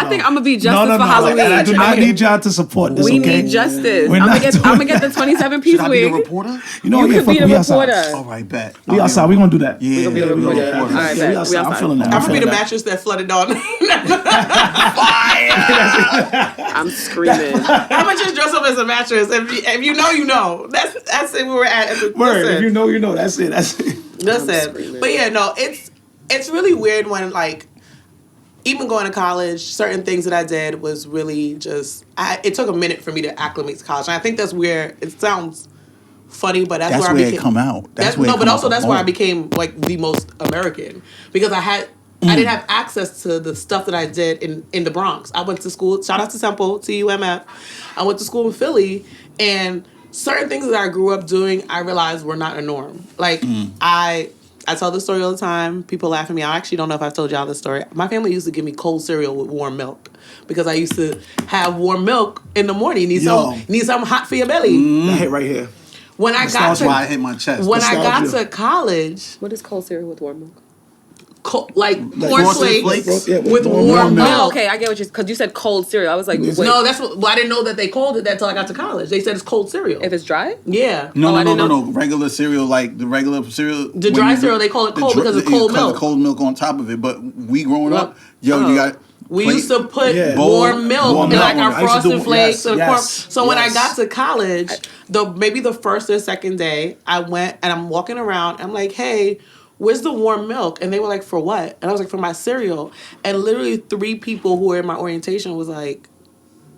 think I'm gonna be justice for Halloween. I do not need y'all to support this. We okay? need justice. We're I'm not gonna doing get the 27-piece Should I be a wig. reporter? You know, You yeah, could be fuck, the we outside. reporter. All right, bet. We outside. We gonna do that. Yeah, gonna be the we gonna reporter. record it. All right, Yeah, bet. we We outside. I'm outside. feeling that. I'm gonna be the feeling that. mattress that flooded on. I'm screaming. I'm gonna just dress up as a mattress. If you know, you know. That's it. Where we're at. Word. Listen. If you know, you know. That's it. That's it. Listen, screaming. but yeah, no, it's really weird when like even going to college, certain things that I did was really just it took a minute for me to acclimate to college, and I think that's where it sounds funny, but that's where I became. It come out. That's where it but come also out that's the where I most. became like the most American because I didn't have access to the stuff that I did in the Bronx. I went to school. Shout out to Temple, TUMF. I went to school in Philly, and certain things that I grew up doing, I realized were not a norm. Like I tell this story all the time. People laugh at me. I actually don't know if I've told y'all this story. My family used to give me cold cereal with warm milk because I used to have warm milk in the morning. You need something hot for your belly. That hit right here. When I got That's to why I hit my chest. when I got Nostalgia. to college, What is cold cereal with warm milk? like corn Frosted flakes Flakes? Yeah, with warm warm milk. milk. Oh, okay, I get what because you said cold cereal. I was like, wait, No, that's what. Well, I didn't know that they called it that until I got to college. They said it's cold cereal. if it's dry. Yeah. No, Oh, I no, didn't no. know. Regular cereal, like the regular cereal. The when dry you- cereal, they call it cold dry- because of yeah, cold because of milk. cold milk on top of it. But we growing up, you Oh. got. We plate- used to put Yeah. warm milk Warm in milk. like our I used to do- Frosted Flakes yes, and yes, corn. So when I yes. got to college, maybe the first or second day, I went and I'm walking around. I'm like, hey, where's the warm milk? And they were like, for what? And I was like, for my cereal. And literally 3 people who were in my orientation was like,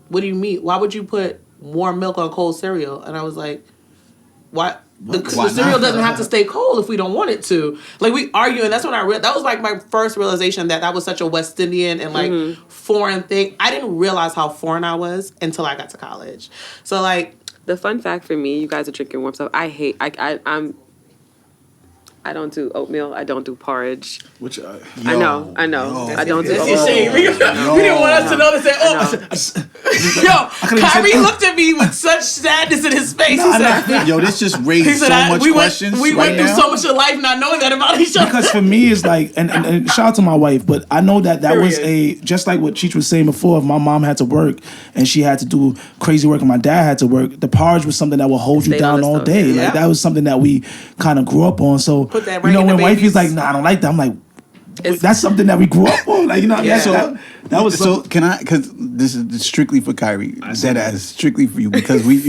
what do you mean? Why would you put warm milk on cold cereal? And I was like, why? The Why cereal not? doesn't have to stay cold if we don't want it to. Like we argue, and that's when that was like my first realization that was such a West Indian and like foreign thing. I didn't realize how foreign I was until I got to college. So like The fun fact for me, you guys are drinking warm stuff. I don't do oatmeal. I don't do porridge. Which I know. I don't do that's oatmeal. your shame. We didn't want us to know to say, Kyrie looked at me with such sadness in his face. He said, Yo, this just raised he said, so much we questions. went right through now. so much of life not knowing that about each other. because for me it's like and shout out to my wife, but I know that was Period. just like what Cheech was saying before. If my mom had to work and she had to do crazy work and my dad had to work, the porridge was something that would hold you Stayed on down the all stove, day. yeah. Like that was something that we kind of grew up on. So Put that you right know in the when wifey's babies. like, nah, I don't like that. I'm like, that's something that we grew up on. Like, you know what I mean? Yeah. That was So can I? Because this is strictly for Kyrie. Dead ass, strictly for you because we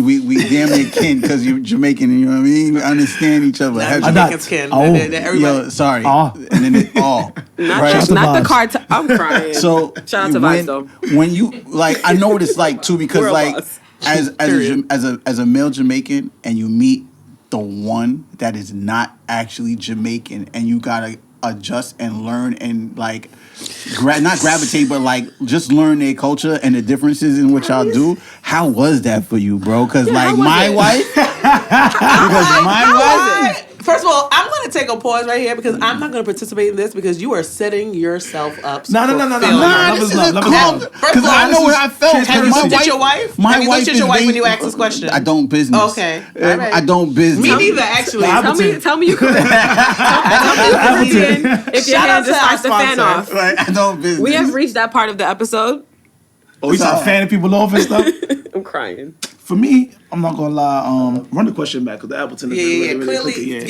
damn near kin because you're Jamaican and you know what I mean. We understand each other. That's I'm Jamaican's kin. Everybody. Yo, sorry. Aw. And then it all. Not to the Vibes. card. I'm crying. So shout out to Vibes though. when you like, I know what it's like too because We're a like boss. as a male Jamaican and you meet the one that is not actually Jamaican and you gotta adjust and learn and like not gravitate but like just learn their culture and the differences in what y'all do. How was that for you, bro? Because how like was my it? wife, because my wife. First of all, I'm going to take a pause right here because I'm not going to participate in this because you are setting yourself up. No. for failure. Love this is is love. a Love is calm- love. First Because of all, I know where I felt. Have you My looked at wife- your wife? My Have you wife looked at is your wife when you based- ask this question? I don't business. Okay. All right. I don't business. Me neither, actually. Tell me you could. Tell me you could if your Shout out hand to just our starts to fan sponsor. off. Like, I don't business. We have reached that part of the episode. Oh, you start fanning people off and stuff. I'm crying. For me, I'm not gonna lie. Run the question back because the Appleton is really Clearly, cooking, yeah.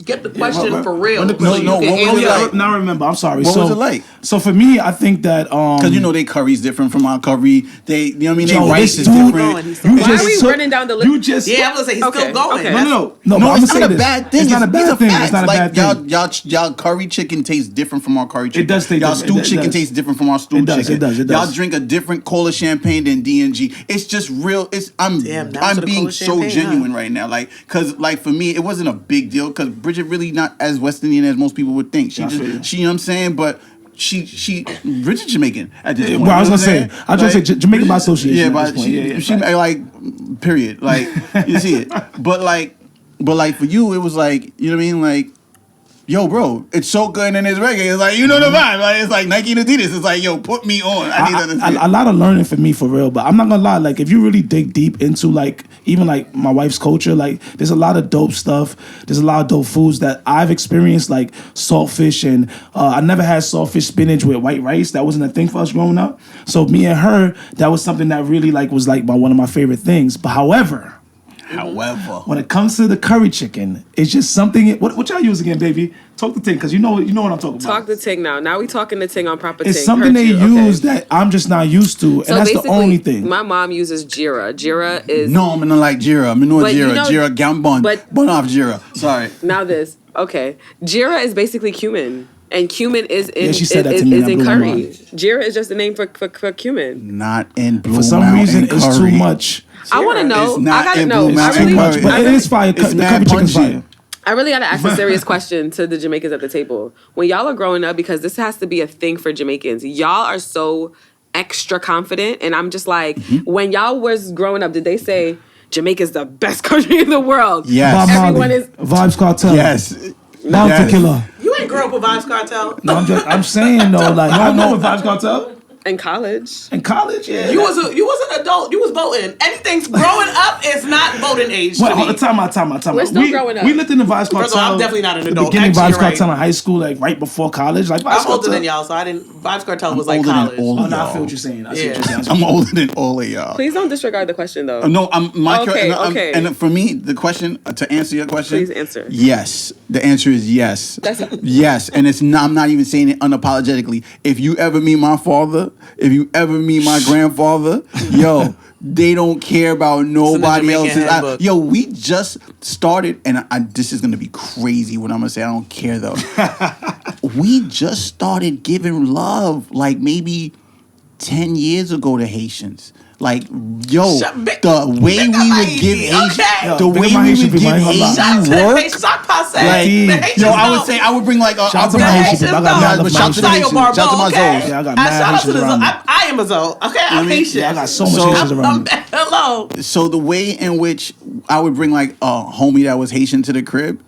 get the question for real. No, what was it like? Now remember, I'm sorry. What was it like? So for me, I think that Because they curry's different from our curry. They, you know what I mean? Yo, They rice is this dude- different. Why are we running down the list? You just Yeah, I'm gonna say he's still going. okay. No, No, I'm gonna it's say not a this. bad thing. It's not a These are bad thing. facts. It's not a Like, bad thing. y'all curry chicken tastes different from our curry chicken. It does taste Y'all different. stew It chicken does. tastes different from our stew It does, chicken. it does, it Y'all does. drink a different cola champagne than D&G. It's just real. I'm Damn, down to the being cola so champagne, genuine right now. Like, cause like for me, it wasn't a big deal. Cause Bridget really not as West Indian as most people would think. She I feel you. you know what I'm saying? But she Bridget Jamaican at this point. Well, I was you know gonna what I'm say, saying? I was gonna say Jamaican by association. Yeah, at but this point. she like period. Like you see it. But like for you, it was like, you know what I mean? Like, yo, bro, it's so good and it's reggae. It's like, you know the vibe. Like, it's like Nike and Adidas. It's like, yo, put me on. I need to understand. A lot of learning for me, for real. But I'm not gonna lie, like if you really dig deep into like even like my wife's culture, like there's a lot of dope stuff. There's a lot of dope foods that I've experienced, like saltfish, and I never had saltfish spinach with white rice. That wasn't a thing for us growing up. So me and her, that was something that really like was like one of my favorite things. But however, when it comes to the curry chicken, it's just something. What y'all use again, baby? Talk the thing, because you know what I'm talking about. Talk the ting now. Now we talking the ting on Proper Ting. It's something they use that I'm just not used to, and So that's the basically, only thing. my mom uses jira. Jira is No, I'm gonna like Jira. I'm gonna But you Jira. know- Jira gambon. but- Bun off Jira. Sorry. now this. Okay, jira is basically cumin, and cumin is in Yeah, she said that to is, me, is that in blew my curry. mind. Jira is just a name for cumin. Not in Blue For some Mountain reason, it's too curry. much. I want to know. It's not I gotta in know. Blue I Mountain really, Too much, but I it really- is fire. It's The mad curry chicken's punchy. fire. I really got to ask a serious question to the Jamaicans at the table. When y'all are growing up, because this has to be a thing for Jamaicans, y'all are so extra confident. And I'm just like, when y'all was growing up, did they say Jamaica's the best country in the world? Yes. Bob Everyone Marley, is- Vibes Cartel. Yes. Bounty Yes. Killer. You ain't grow up with Vibes Cartel. No, I'm saying though, like I know what Vibes Cartel In college. in college. Yeah. You was an adult. You was voting. Anything growing up is not voting age. Wait, to hold me. on, time out. We're still growing up. We lived in the Vibes Cartel. First of all, I'm definitely not an the adult. beginning Actually, Vibes you're right. Cartel in high school, like right before college. Like Vibes I'm older Cartel. than y'all, so I didn't. Vibes Cartel was like older than college. all Oh, of no, I y'all. feel what you're saying. I see Yeah. what you're saying. I'm older than all of y'all. Please don't disregard the question, though. No, Okay, okay. And for me, the question to answer your question, Please answer. Yes, the answer is yes. That's- Yes, and it's not. I'm not even saying it unapologetically. If you ever meet my father, if you ever meet my grandfather, yo, they don't care about nobody Jamaican else's. handbook. Yo, we just started, and this is gonna be crazy. What I'm gonna say, I don't care though. We just started giving love, like maybe 10 years ago to Haitians. Like, yo, the way we would give Haitians, Okay. the Yo, way think of my we Haitian would people, give I ain't gonna lie. Shout out to Haitian the work. Haitians. Shout out to Like, the Haitians. yo, I would know. say I would bring like Shout out to my I'll bring- Haitian people. I got know. mad love but for shout my to the Haitians. Haitians. Barbeau, Shout to my okay? Zoes. Yeah, I got And mad shout out Haitians to the around me. I am a Zoe. Okay, I'm mean, Haitian. Yeah, I got so much So- Haitians around me. Hello. So the way in which I would bring like a homie that was Haitian to the crib,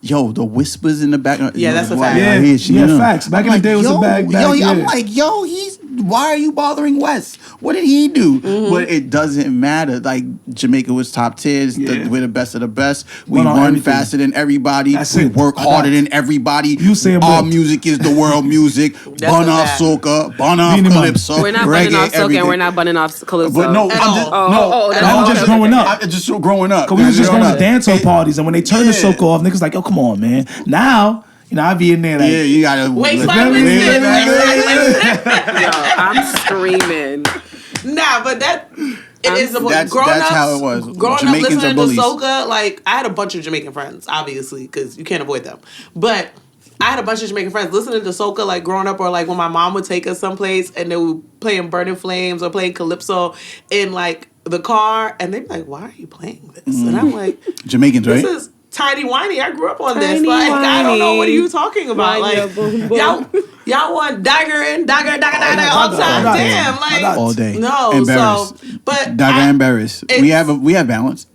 yo, the whispers in the back. Yeah, that's a Why fact. y'all Yeah, Haitian, yeah, you know? facts. Back I'm in the day, it was a yo, bag, I'm yeah. like, yo, why are you bothering Wes? What did he do? But it doesn't matter. Like Jamaica was top tier. Yeah. We're the best of the best. We Won on run everything. faster than everybody. That's we it. work I got harder it. than everybody. You say it, our bro. music is the world music. Bun a off fact. soca, bun off Beanie Man. calypso. We're not reggae, bunning off soca everything. and we're not bunning off calypso. But no, At I'm just all. no. that's all. Just growing up. I'm just growing up. Cause we was just going to Growing up. dancehall parties, and when they turned the Yeah. soca off, niggas like, yo, come on, man. Now, you know, I be in there like, Yeah, you gotta Waistline wait, listen. wait, Yo, I'm screaming. Nah, but that it is That's growing up. how it was. Growing Jamaicans up listening are to bullies. soca, like I had a bunch of Jamaican friends, obviously, because you can't avoid them. But I had a bunch of Jamaican friends listening to soca, like growing up, or like when my mom would take us someplace and they would playing Burning Flames or playing Calypso in like the car, and they'd be like, "Why are you playing this?" And I'm like, Jamaicans, right? "This is Tiny Whiny. I grew up on this. Tiny Like I don't know Whiny. what are you talking about. Whiny, Like boom, boom. y'all want dagger all the time. got it. Damn, I like got it. all day. no, Embarrassed. so but Dagger I, embarrassed. We have balance.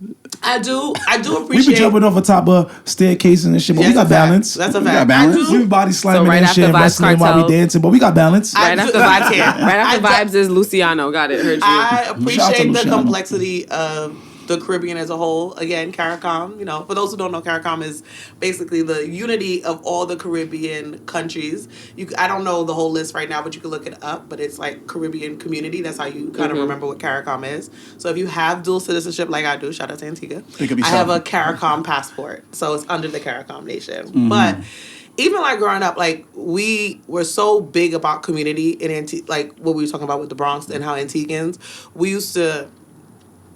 I do we appreciate. be jumping off the top of staircases and shit, but Yeah, we got that's a fact. balance. That's a We fact. got balance. We be body slamming right and after shit, Vibes wrestling while we Cartel. dancing, but we got balance. Right after I vibes, can't. right after I vibes is Luciano. Got it. Heard you. I Shout out to appreciate the Luciano. complexity of the Caribbean as a whole. Again, CARICOM, for those who don't know, CARICOM is basically the unity of all the Caribbean countries. I don't know the whole list right now, but you can look it up. But it's like Caribbean community. That's how you kind of remember what CARICOM is. So if you have dual citizenship like I do, shout out to Antigua, I have a CARICOM passport. So it's under the CARICOM nation. But even like growing up, like we were so big about community in like what we were talking about with the Bronx and how Antiguans, we used to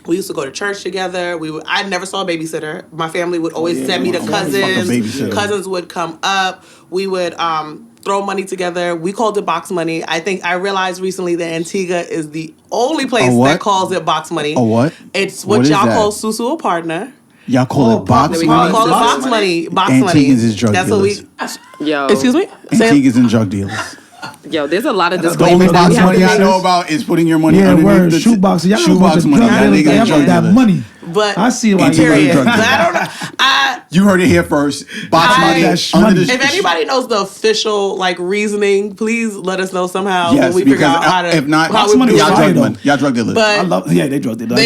go to church together. I never saw a babysitter. My family would always send me to cousins. Cousins would come up. We would throw money together. We called it box money. I realized recently that Antigua is the only place that calls it box money. Oh, what? It's what y'all call susu or partner. Y'all call it box money? We call it box money. Box money. Antiguans is drug dealers. Yo. Excuse me? Antiguans and drug dealers. Yo, there's a lot of The disclaimers. only box money I know about is putting your money underneath the shoebox. Y'all shoebox money. Y'all got that money. But I see why period. But I don't know. You heard it here first. Box money. If anybody knows the official reasoning, please let us know somehow. Yes, when we figure out how to. If not, box money y'all drug dealers. But they drug dealers.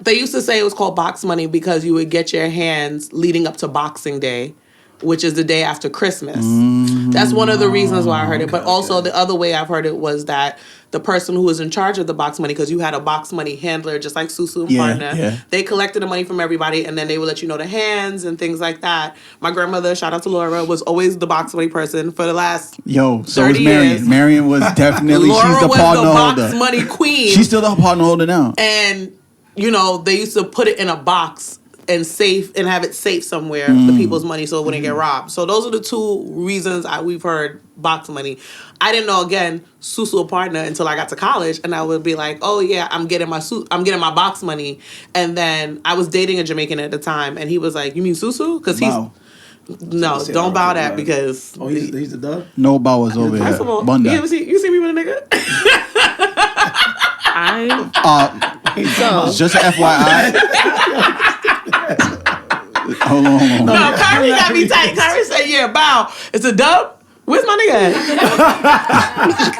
They used to say it was called box money because you would get your hands leading up to Boxing Day, which is the day after Christmas. That's one of the reasons why I heard it. But also the other way I've heard it was that the person who was in charge of the box money, because you had a box money handler, just like Susu and Partner, they collected the money from everybody, and then they would let you know the hands and things like that. My grandmother, shout out to Laura, was always the box money person for the last 30 was Marion. years. Marion was definitely, Laura she's the was partner the holder. box money queen. She's still the partner holder now. And, they used to put it in a box and have it safe somewhere, the people's money, so it wouldn't get robbed. So those are the two reasons we've heard box money. I didn't know, again, susu partner until I got to college, and I would be like, oh yeah, I'm getting my box money. And then I was dating a Jamaican at the time, and he was like, you mean susu? Because no, don't bow that because he's the dog. No bow was over here. First of all, you see me with a nigga? Just an FYI. Hold on. No, Kyrie got me tight. Kyrie said, yeah, bow. It's a dub. Where's my nigga at?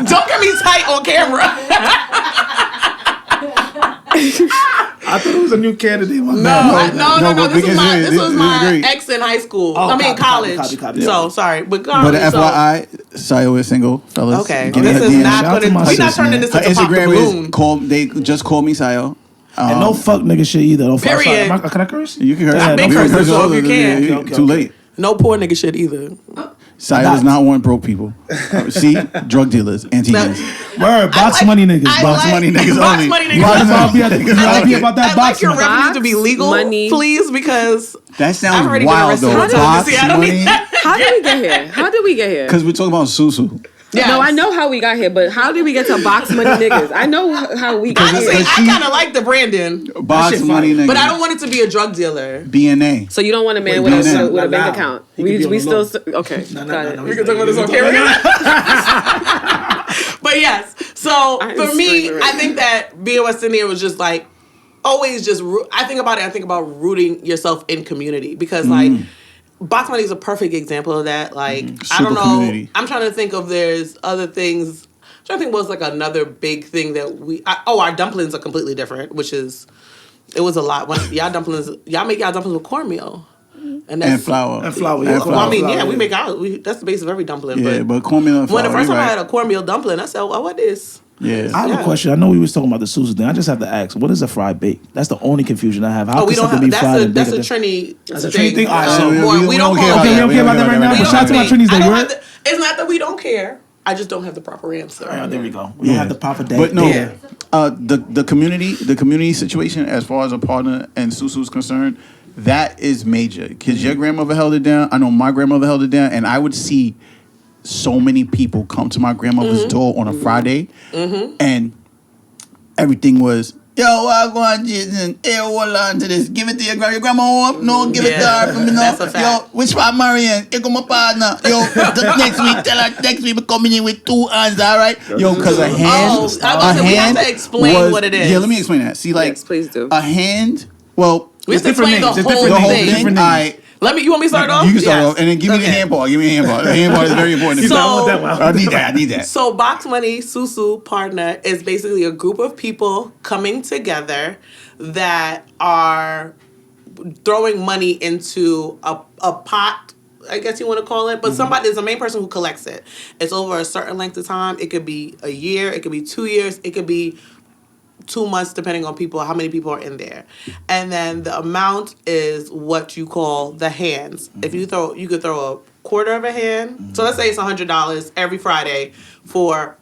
Don't get me tight on camera. I thought it was a new candidate. No. This was my ex in high school. College. Copy. So, sorry. But FYI, Sayo is single, fellas. Okay. This is not going to... We're not turning this into Pop the Balloon. They just call me Sayo. And no fuck nigga shit either. No fuck. Period. Can I curse? You can curse. I've been cursing, so if you can. Okay. Too late. No poor nigga shit either. Sayo does not want broke people. See? Drug dealers, Antiguans. Word, box money niggas. Box money niggas box only. Money niggas. I'll be about that box your revenue to be legal, please, because that sounds wild though. Box money. How did we get here? Because we're talking about susu. Yes. No, I know how we got here, but how did we get to box money niggas? I know how we got here. I kind of like the branding. Box money niggas. But I don't want it to be a drug dealer. BNA. So you don't want a man with a bank account? We still... Okay, got it. We can talk about this on camera. But yes, so for me, I think that being West Indian was just like, always just... I think about rooting yourself in community because box money is a perfect example of that. Like, I don't know. Community. I'm trying to think of there's other things. I'm trying to think what was like another big thing that our dumplings are completely different, it was a lot. When y'all make y'all dumplings with cornmeal. And flour. Well, I mean, we make that's the base of every dumpling. Yeah, but cornmeal and flour. When the first time I had a cornmeal dumpling, I said, oh, what is? Yeah. I have a question. I know we was talking about the susu thing. I just have to ask, what is a fried bake? That's the only confusion I have. How we can don't something be fried and that's baked? a Trini. That's a Trini thing. All right, so we don't care about that right now. But shout out to my Trinis. It's not that we don't care. I just don't have the proper answer. There we go. We don't have the proper date. But no, the community situation as far as a partner and susu is concerned, that is major. Because your grandmother held it down. I know my grandmother held it down, and I would see so many people come to my grandmother's door on a Friday, and everything was, yo, I go on Jason, hey, hold on to this. Give it to your grandma home. No, give it to her for me now. That's a fact. Yo, which part Marion? Here come my partner. Yo, next week, tell her next week we're coming in with 2 hands, all right? Yo, because a hand, we have to explain what it is. Yeah, let me explain that. See, like, yes, please do. A hand, well, we have to explain the whole thing. All right. You want me to start off? You can start Yes. off, and then give me the handball. Give me the handball. The handball is very important. So- I need that. So Box Money Susu Partner is basically a group of people coming together that are throwing money into a pot, I guess you want to call it, but somebody is the main person who collects it. It's over a certain length of time. It could be a year, it could be 2 years, it could be 2 months, depending on how many people are in there. And then the amount is what you call the hands. If you could throw a quarter of a hand. So let's say it's $100 every Friday for,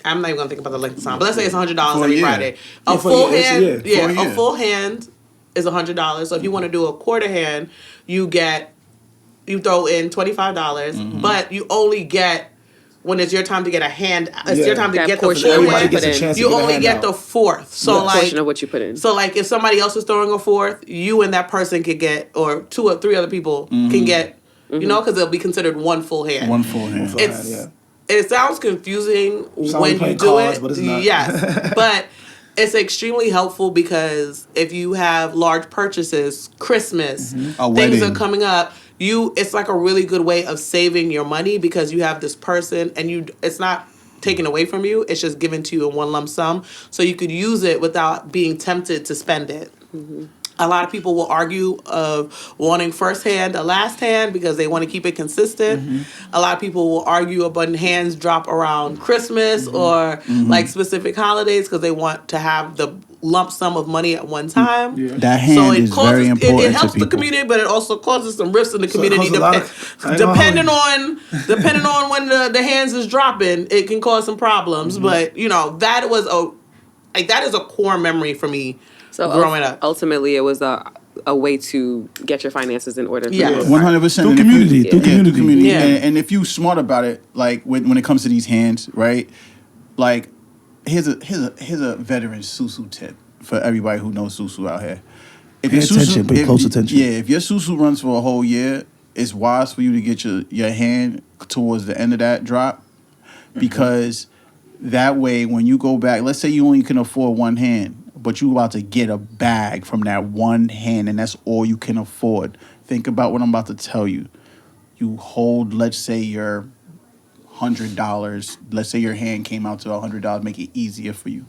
I'm not even gonna think about the length of time, but let's say it's $100 every Friday. A full hand, a full hand is $100. So if you want to do a quarter hand, you throw in $25, but you only get, when it's your time to get a hand, it's your time to get the full hand, you only get the fourth. So like, portion of what you put in. So like if somebody else is throwing a fourth, you and that person could get, or 2 or 3 other people can get, you know, because it'll be considered one full hand. One full hand. It sounds confusing when you do it. But it's not. Yes, but it's extremely helpful because if you have large purchases, Christmas, things are coming up. It's like a really good way of saving your money because you have this person and it's not taken away from you. It's just given to you in one lump sum. So you could use it without being tempted to spend it. A lot of people will argue of wanting first hand or last hand because they want to keep it consistent. A lot of people will argue about hands drop around Christmas or like specific holidays because they want to have the lump sum of money at one time. That hand is very important. It helps the community, but it also causes some rifts in the community. Depending on when the hands is dropping, it can cause some problems. But that is a core memory for me. So growing up, ultimately, it was a way to get your finances in order. Yeah, 100%. Through community. Yeah. And if you smart about it, like when it comes to these hands, right? Like here's a veteran susu tip for everybody who knows susu out here. Pay close attention. Yeah, if your susu runs for a whole year, it's wise for you to get your hand towards the end of that drop because that way when you go back, let's say you only can afford one hand, but you about to get a bag from that one hand and that's all you can afford. Think about what I'm about to tell you. You hold, let's say your $100. Let's say your hand came out to $100, make it easier for you,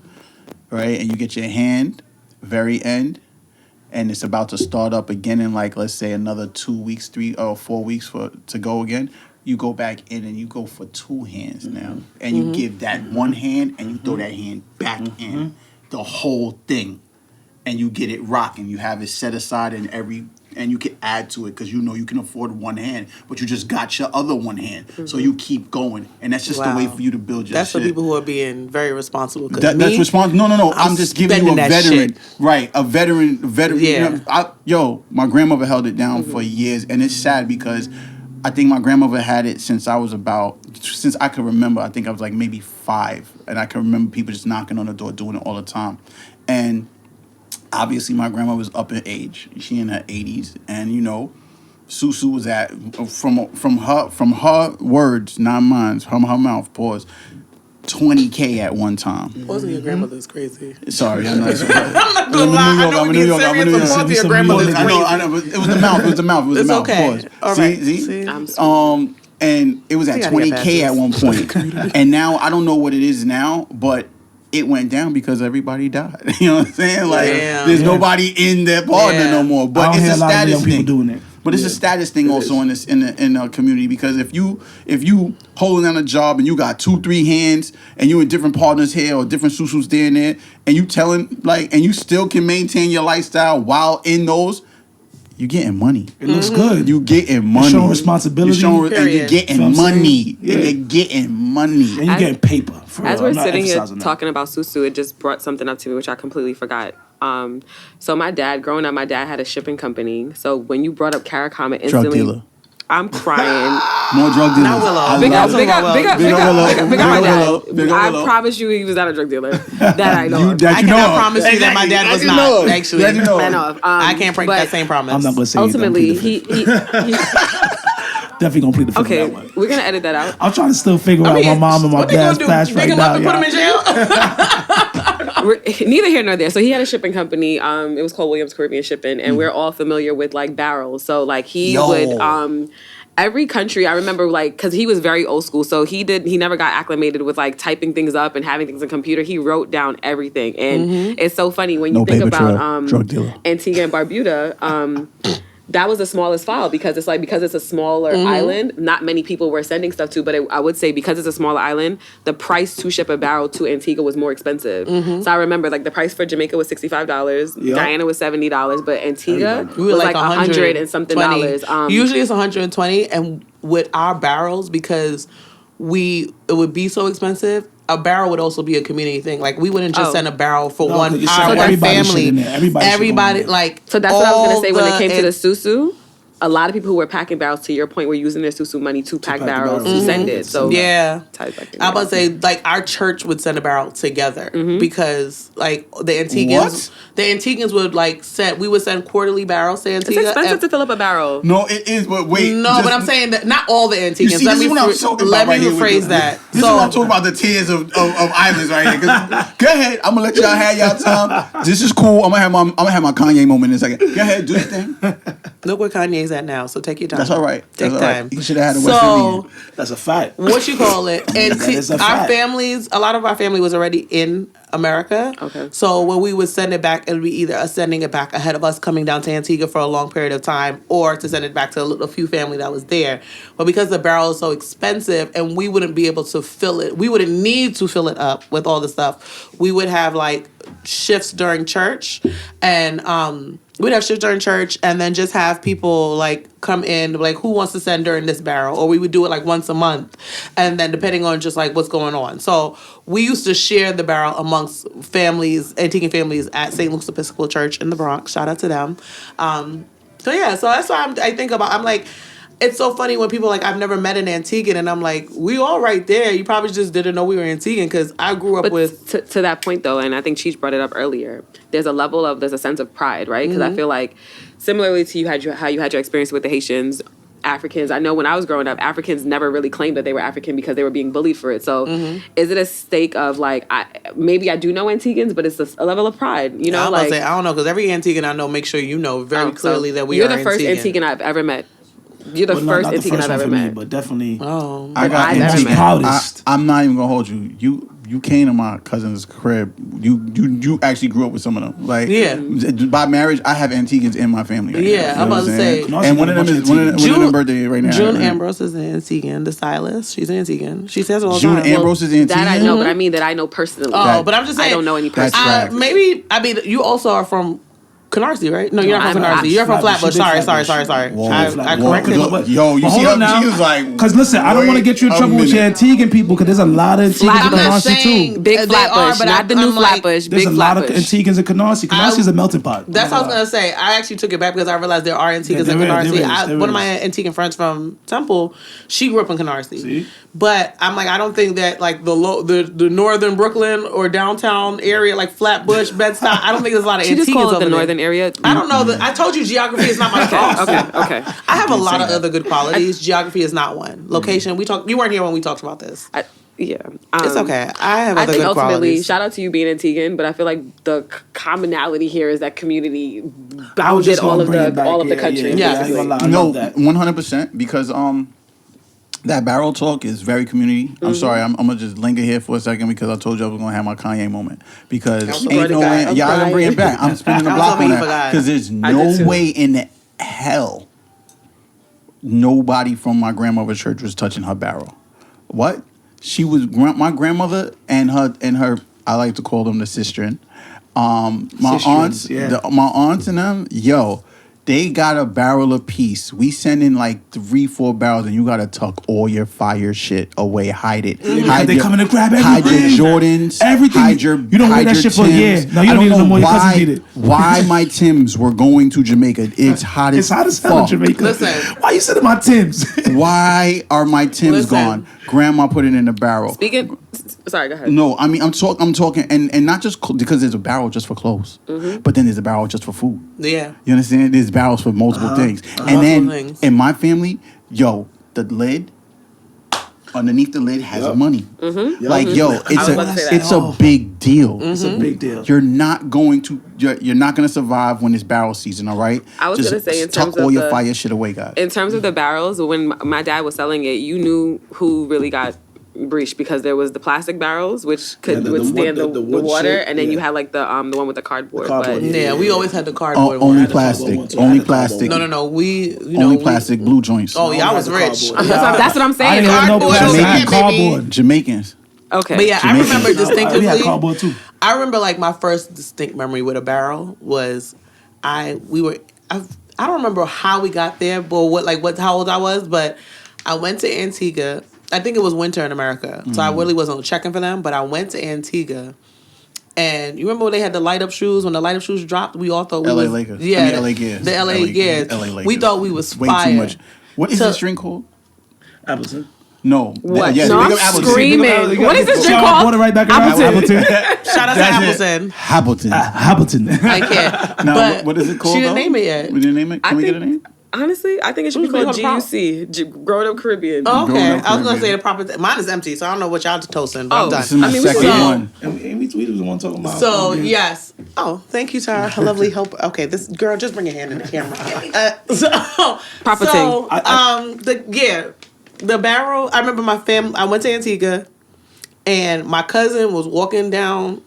right? And you get your hand very end and it's about to start up again in like, let's say another 2 weeks, 3 or 4 weeks to go again. You go back in and you go for 2 hands now. And you give that one hand and you throw that hand back in. The whole thing, and you get it rocking. You have it set aside and you can add to it because you can afford one hand, but you just got your other one hand, so you keep going, and that's just the way for you to build your. That's shit. for people who are being very responsible. That's responsible. No. I'm just giving you a veteran, right? A veteran. Yeah. My grandmother held it down for years, and it's sad because I think my grandmother had it since I could remember. I think I was like maybe 5, and I can remember people just knocking on the door, doing it all the time. And obviously, my grandma was up in age; she in her 80s, and susu was at from her words, not mine, from her mouth. Pause. $20K at one time. Wasn't your grandmother's crazy? Sorry, I'm not sure. I'm not gonna lie. I'm in New York. Your grandmother's crazy. I know, but it was the mouth. It was the mouth. Okay. Pause. All right. See? And it was at $20K at one point. And now I don't know what it is now, but it went down because everybody died. You know what I'm saying? Like there's nobody in their partner no more. But it's a status thing. Doing it. But it's a status thing also in the community because if you holding down a job and you got 2-3 hands and you in different partners here or different susus there and there and you and you still can maintain your lifestyle while in those, you're getting money. It looks good. You getting money. You're showing responsibility. And you're getting money. And you're getting money. And you're getting paper. As we're sitting here talking about susu, it just brought something up to me which I completely forgot. So growing up, my dad had a shipping company. So when you brought up CARICOM, instantly, drug dealer. I'm crying. More drug dealers. Not Willow. Big up my dad. Big up Willow. I promise you he was not a drug dealer. That I know. I cannot promise you that my dad was not. Actually, I know. I can't break that same promise. I'm not going to say ultimately, he definitely gonna plead the fifth. Okay, that one. we're gonna edit that out. I'm trying to still figure out my mom and my dad's past right now. They gonna put him in jail? Neither here nor there. So he had a shipping company. It was called Williams Caribbean Shipping, and we're all familiar with like barrels. So like he would every country, I remember, like, because he was very old school, so he never got acclimated with like typing things up and having things on computer. He wrote down everything, and it's so funny when you think about Antigua and Barbuda. That was the smallest file because it's a smaller island. Not many people were sending stuff to, but I would say because it's a smaller island, the price to ship a barrel to Antigua was more expensive. So I remember like the price for Jamaica was $65, Guyana was $70, but Antigua was like $100 and something dollars. Usually it's $120, and with our barrels, because it would be so expensive, a barrel would also be a community thing. Like we wouldn't just send a barrel for one family. Everybody like. So that's what I was gonna say when it came to the susu. A lot of people who were packing barrels, to your point, were using their susu money to pack barrels to send it. So yeah, I'm about to say like our church would send a barrel together because like the Antiguans would like we would send quarterly barrels to Antigua. It's expensive to fill up a barrel. No, it is. But wait, but I'm saying that not all the Antiguans. See, let me rephrase that. This is what I'm talking about. The tiers of islands right here. Go ahead. I'm gonna let y'all have y'all time. This is cool. I'm gonna have my Kanye moment in a second. Go ahead, do your thing. Look where Kanye's at now, so take your time. That's all right. Take time. You should have had a West Indian. That's a fact. What you call it? And that is a fact. a lot of our family was already in America. Okay. So when we would send it back, it would be either us sending it back ahead of us coming down to Antigua for a long period of time, or to send it back to a few family that was there. But because the barrel is so expensive and we wouldn't be able to fill it, we wouldn't need to fill it up with all the stuff. We would have like shifts during church, and we'd have shifts during church, and then just have people like come in, like who wants to send during this barrel, or we would do it like once a month, and then depending on just like what's going on. So we used to share the barrel amongst families, Antiguan families at St. Luke's Episcopal Church in the Bronx. Shout out to them. So that's why I think about. I'm like. It's so funny when people are like, I've never met an Antiguan, and I'm like, we all right there. You probably just didn't know we were Antiguan, because I grew up with... To that point, though, and I think Cheech brought it up earlier, there's a sense of pride, right? Because I feel like, similarly to how you had your experience with the Haitians, Africans, I know when I was growing up, Africans never really claimed that they were African because they were being bullied for it. So is it a stake of like, maybe I do know Antiguans, but it's a level of pride, you know? I'm about to say, I don't know, because every Antiguan I know, make sure you know very clearly that we are Antiguan. You're the first Antiguan I've ever met. You're the first Antiguan I've ever met. But definitely, I got Antiguan. Proudest. I'm not even gonna hold you. You came to my cousin's crib. You actually grew up with some of them. Like by marriage, I have Antiguans in my family. Right now, I'm about to say. And one of them is one of them birthday right now. June Ambrose is an Antiguan, the stylist. She's an Antiguan. She says it all the time. time. June Ambrose is Antiguan. That I know, but I mean that I know personally. But I'm just saying. I don't know any person. Maybe you also are from Canarsie, right? No, you're not from Canarsie. You're from Flatbush. Sorry. I corrected you. Yo, you see how she was like... Because listen, I don't want to get you in trouble with your Antiguan people, because there's a lot of Antiguans in Canarsie too. Big Flatbush, not the new Flatbush. There's a lot of Antiguans in Canarsie. Canarsie is a melting pot. That's what I was going to say. I actually took it back because I realized there are Antiguans in Canarsie. One of my Antiguan friends from Temple, she grew up in Canarsie. But I'm like, I don't think that like the northern Brooklyn or downtown area, like Flatbush, Bed-Stuy, I don't think there's a lot of Antiguans over there. She just called it the northern area. I don't know. I told you geography is not my strong suit. Okay. I have a lot of other good qualities. Geography is not one. Location, you weren't here when we talked about this. It's okay. I have other good qualities. Shout out to you being Antiguan, but I feel like the commonality here is that community bounded all of the country. Yeah. No, 100%, because that barrel talk is very community. I'm sorry, I'm gonna just linger here for a second because I told you I was gonna have my Kanye moment. Because ain't no way, y'all gonna bring it back. I'm spinning the block on that because there's no way in hell nobody from my grandmother's church was touching her barrel. What? She was my grandmother and her. I like to call them the sistren. My aunts and them. They got a barrel apiece. We send in like 3-4 barrels, and you gotta tuck all your fire shit away, hide it. They come in and grab everything. Hide your Jordans. Everything. You don't wear that shit for a year. No, you don't need it no more. Your cousins need it. Why my Timbs were going to Jamaica? It's hot as fuck. It's hot as hell in Jamaica. Listen. Why you sending my Timbs? Why are my Timbs gone? Grandma put it in the barrel. Sorry, go ahead. No, I mean I'm talking, and not just because there's a barrel just for clothes, but then there's a barrel just for food. Yeah, you understand? There's barrels for multiple things, and then in my family, the lid underneath the lid has money. Mm-hmm. Like, yo, it's a big deal. It's a big deal. You're not going to survive when it's barrel season, all right? I was going to say, in terms tuck all of your fire shit away, guys. In terms of the barrels, when my dad was selling it, you knew who really got breached because there was the plastic barrels, which could withstand the water, shit, and then you had like the one with the cardboard. We always had the cardboard. Only plastic. Only plastic. No. Only plastic blue joints. Oh, y'all was rich. That's what I'm saying. Cardboard. Jamaicans. Okay. But yeah, I remember distinctively. We had cardboard too. I remember like my first distinct memory with a barrel was I don't remember how we got there, but how old I was, but I went to Antigua. I think it was winter in America, so I really wasn't checking for them. But I went to Antigua, and you remember when they had the light up shoes? When the light up shoes dropped, we all thought we LA was Lakers. Yeah, I mean, LA Gears. The LA Gears. LA Lakers. We thought we was way fire. too much. What is this drink called? Appleton. No. What? Yes, no, I'm screaming. What is this drink called? Brought it right back around. Appleton. Shout out to Appleton. Appleton. I can't. Now, but what is it called? She didn't name it yet. We didn't name it. Can we get a name? Honestly, I think it should be called GUC, Grown Up Caribbean. Oh, okay. I was going to say the proper... Mine is empty, so I don't know what y'all toasting, but I'm done. This is my second one. And we was the one talking about... So, yes. Oh, thank you, Tara. A lovely help. Okay, this girl, just bring your hand in the camera. Proper Ting. The barrel... I remember my family... I went to Antigua, and my cousin was walking down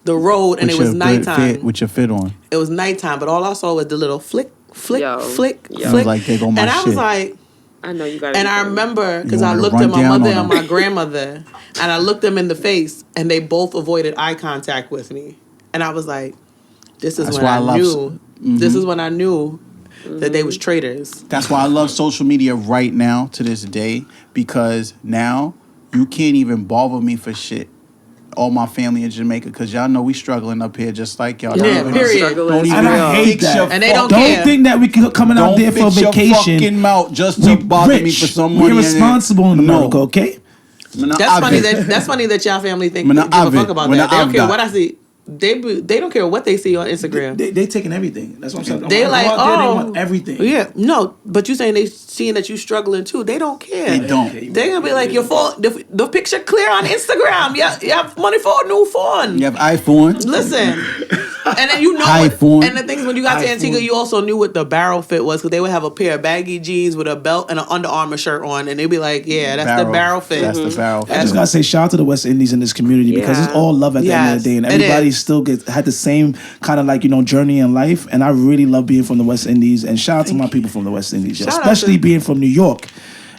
the road, and it was nighttime. With your fit on. It was nighttime, but all I saw was the little flick. I was like, they go my and I shit. was like, I know you got it. And I remember because I looked at my mother and my grandmother, and I looked them in the face, and they both avoided eye contact with me, and I was like, "This is when I knew. This is when I knew that they was traitors." That's why I love social media right now to this day, because now you can't even bother me for shit. All my family in Jamaica, because y'all know we struggling up here just like y'all. Yeah, period. Don't even and I hate that. And they don't think that we coming out there for vacation. Don't fucking mouth just to bother me for some money. We're responsible in America, okay? That's funny that y'all family think give a fuck about that. They don't care what I see. They don't care what they see on Instagram. They taking everything. That's what I'm saying. They like, they want everything. Yeah, no, but you saying they seeing that you struggling too. They don't care. They don't. They're gonna be like, your phone, the picture clear on Instagram. You have money for a new phone. You have iPhone. Listen. And then you know and the things when you got to Antigua, you also knew what the barrel fit was, because they would have a pair of baggy jeans with a belt and an Under Armour shirt on, and they'd be like, "Yeah, that's the barrel fit." That's the barrel fit. I just gotta say, shout out to the West Indies in this community, because it's all love at the end of the day, and everybody still had the same kind of journey in life. And I really love being from the West Indies, and shout out to my people from the West Indies, especially being from New York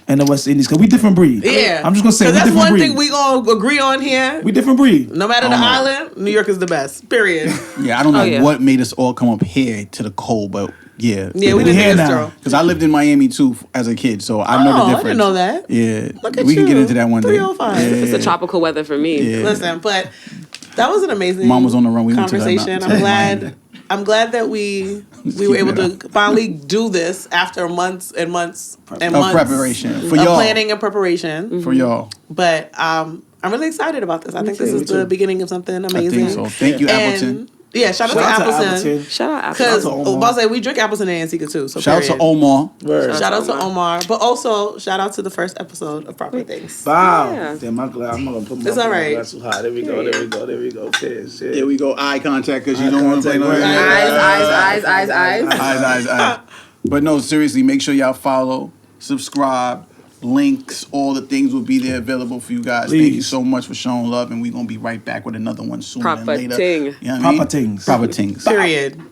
and the West Indies, because we different breed. Yeah, I'm just gonna say we that's different one breed. thing we gonna agree on here. We different breed. No matter the island, New York is the best. Period. Yeah, I don't know what made us all come up here to the cold, but yeah, we did here now. Because I lived in Miami too as a kid, so I know the difference. I didn't know that. Yeah, look at we can get into that one day. 305. Yeah. It's a tropical weather for me. Yeah. Listen, but that was an amazing Mom was on the run. We conversation. Went to that I'm glad that we were able to finally do this after months and months and months preparation for y'all, planning and preparation for y'all. But I'm really excited about this. I think this is the beginning of something amazing. I think so. Thank you, Appleton. Yeah, shout out to Appleton. Shout out Appleton. Because we drink Appleton and Antigua too. So shout out to Omar. Shout out to Omar. But also shout out to the first episode of Proper Things. Wow. Yeah. Damn, I'm gonna put my it's all right. glass too high. There we go. Cheers. There we go. Eye contact, because you don't want to play Eyes. But no, seriously, make sure y'all follow, subscribe. Links, all the things will be there available for you guys. Please. Thank you so much for showing love, and we're gonna be right back with another one sooner than later. Proper Ting. You know what I mean? Proper Tings. Proper Tings. Period.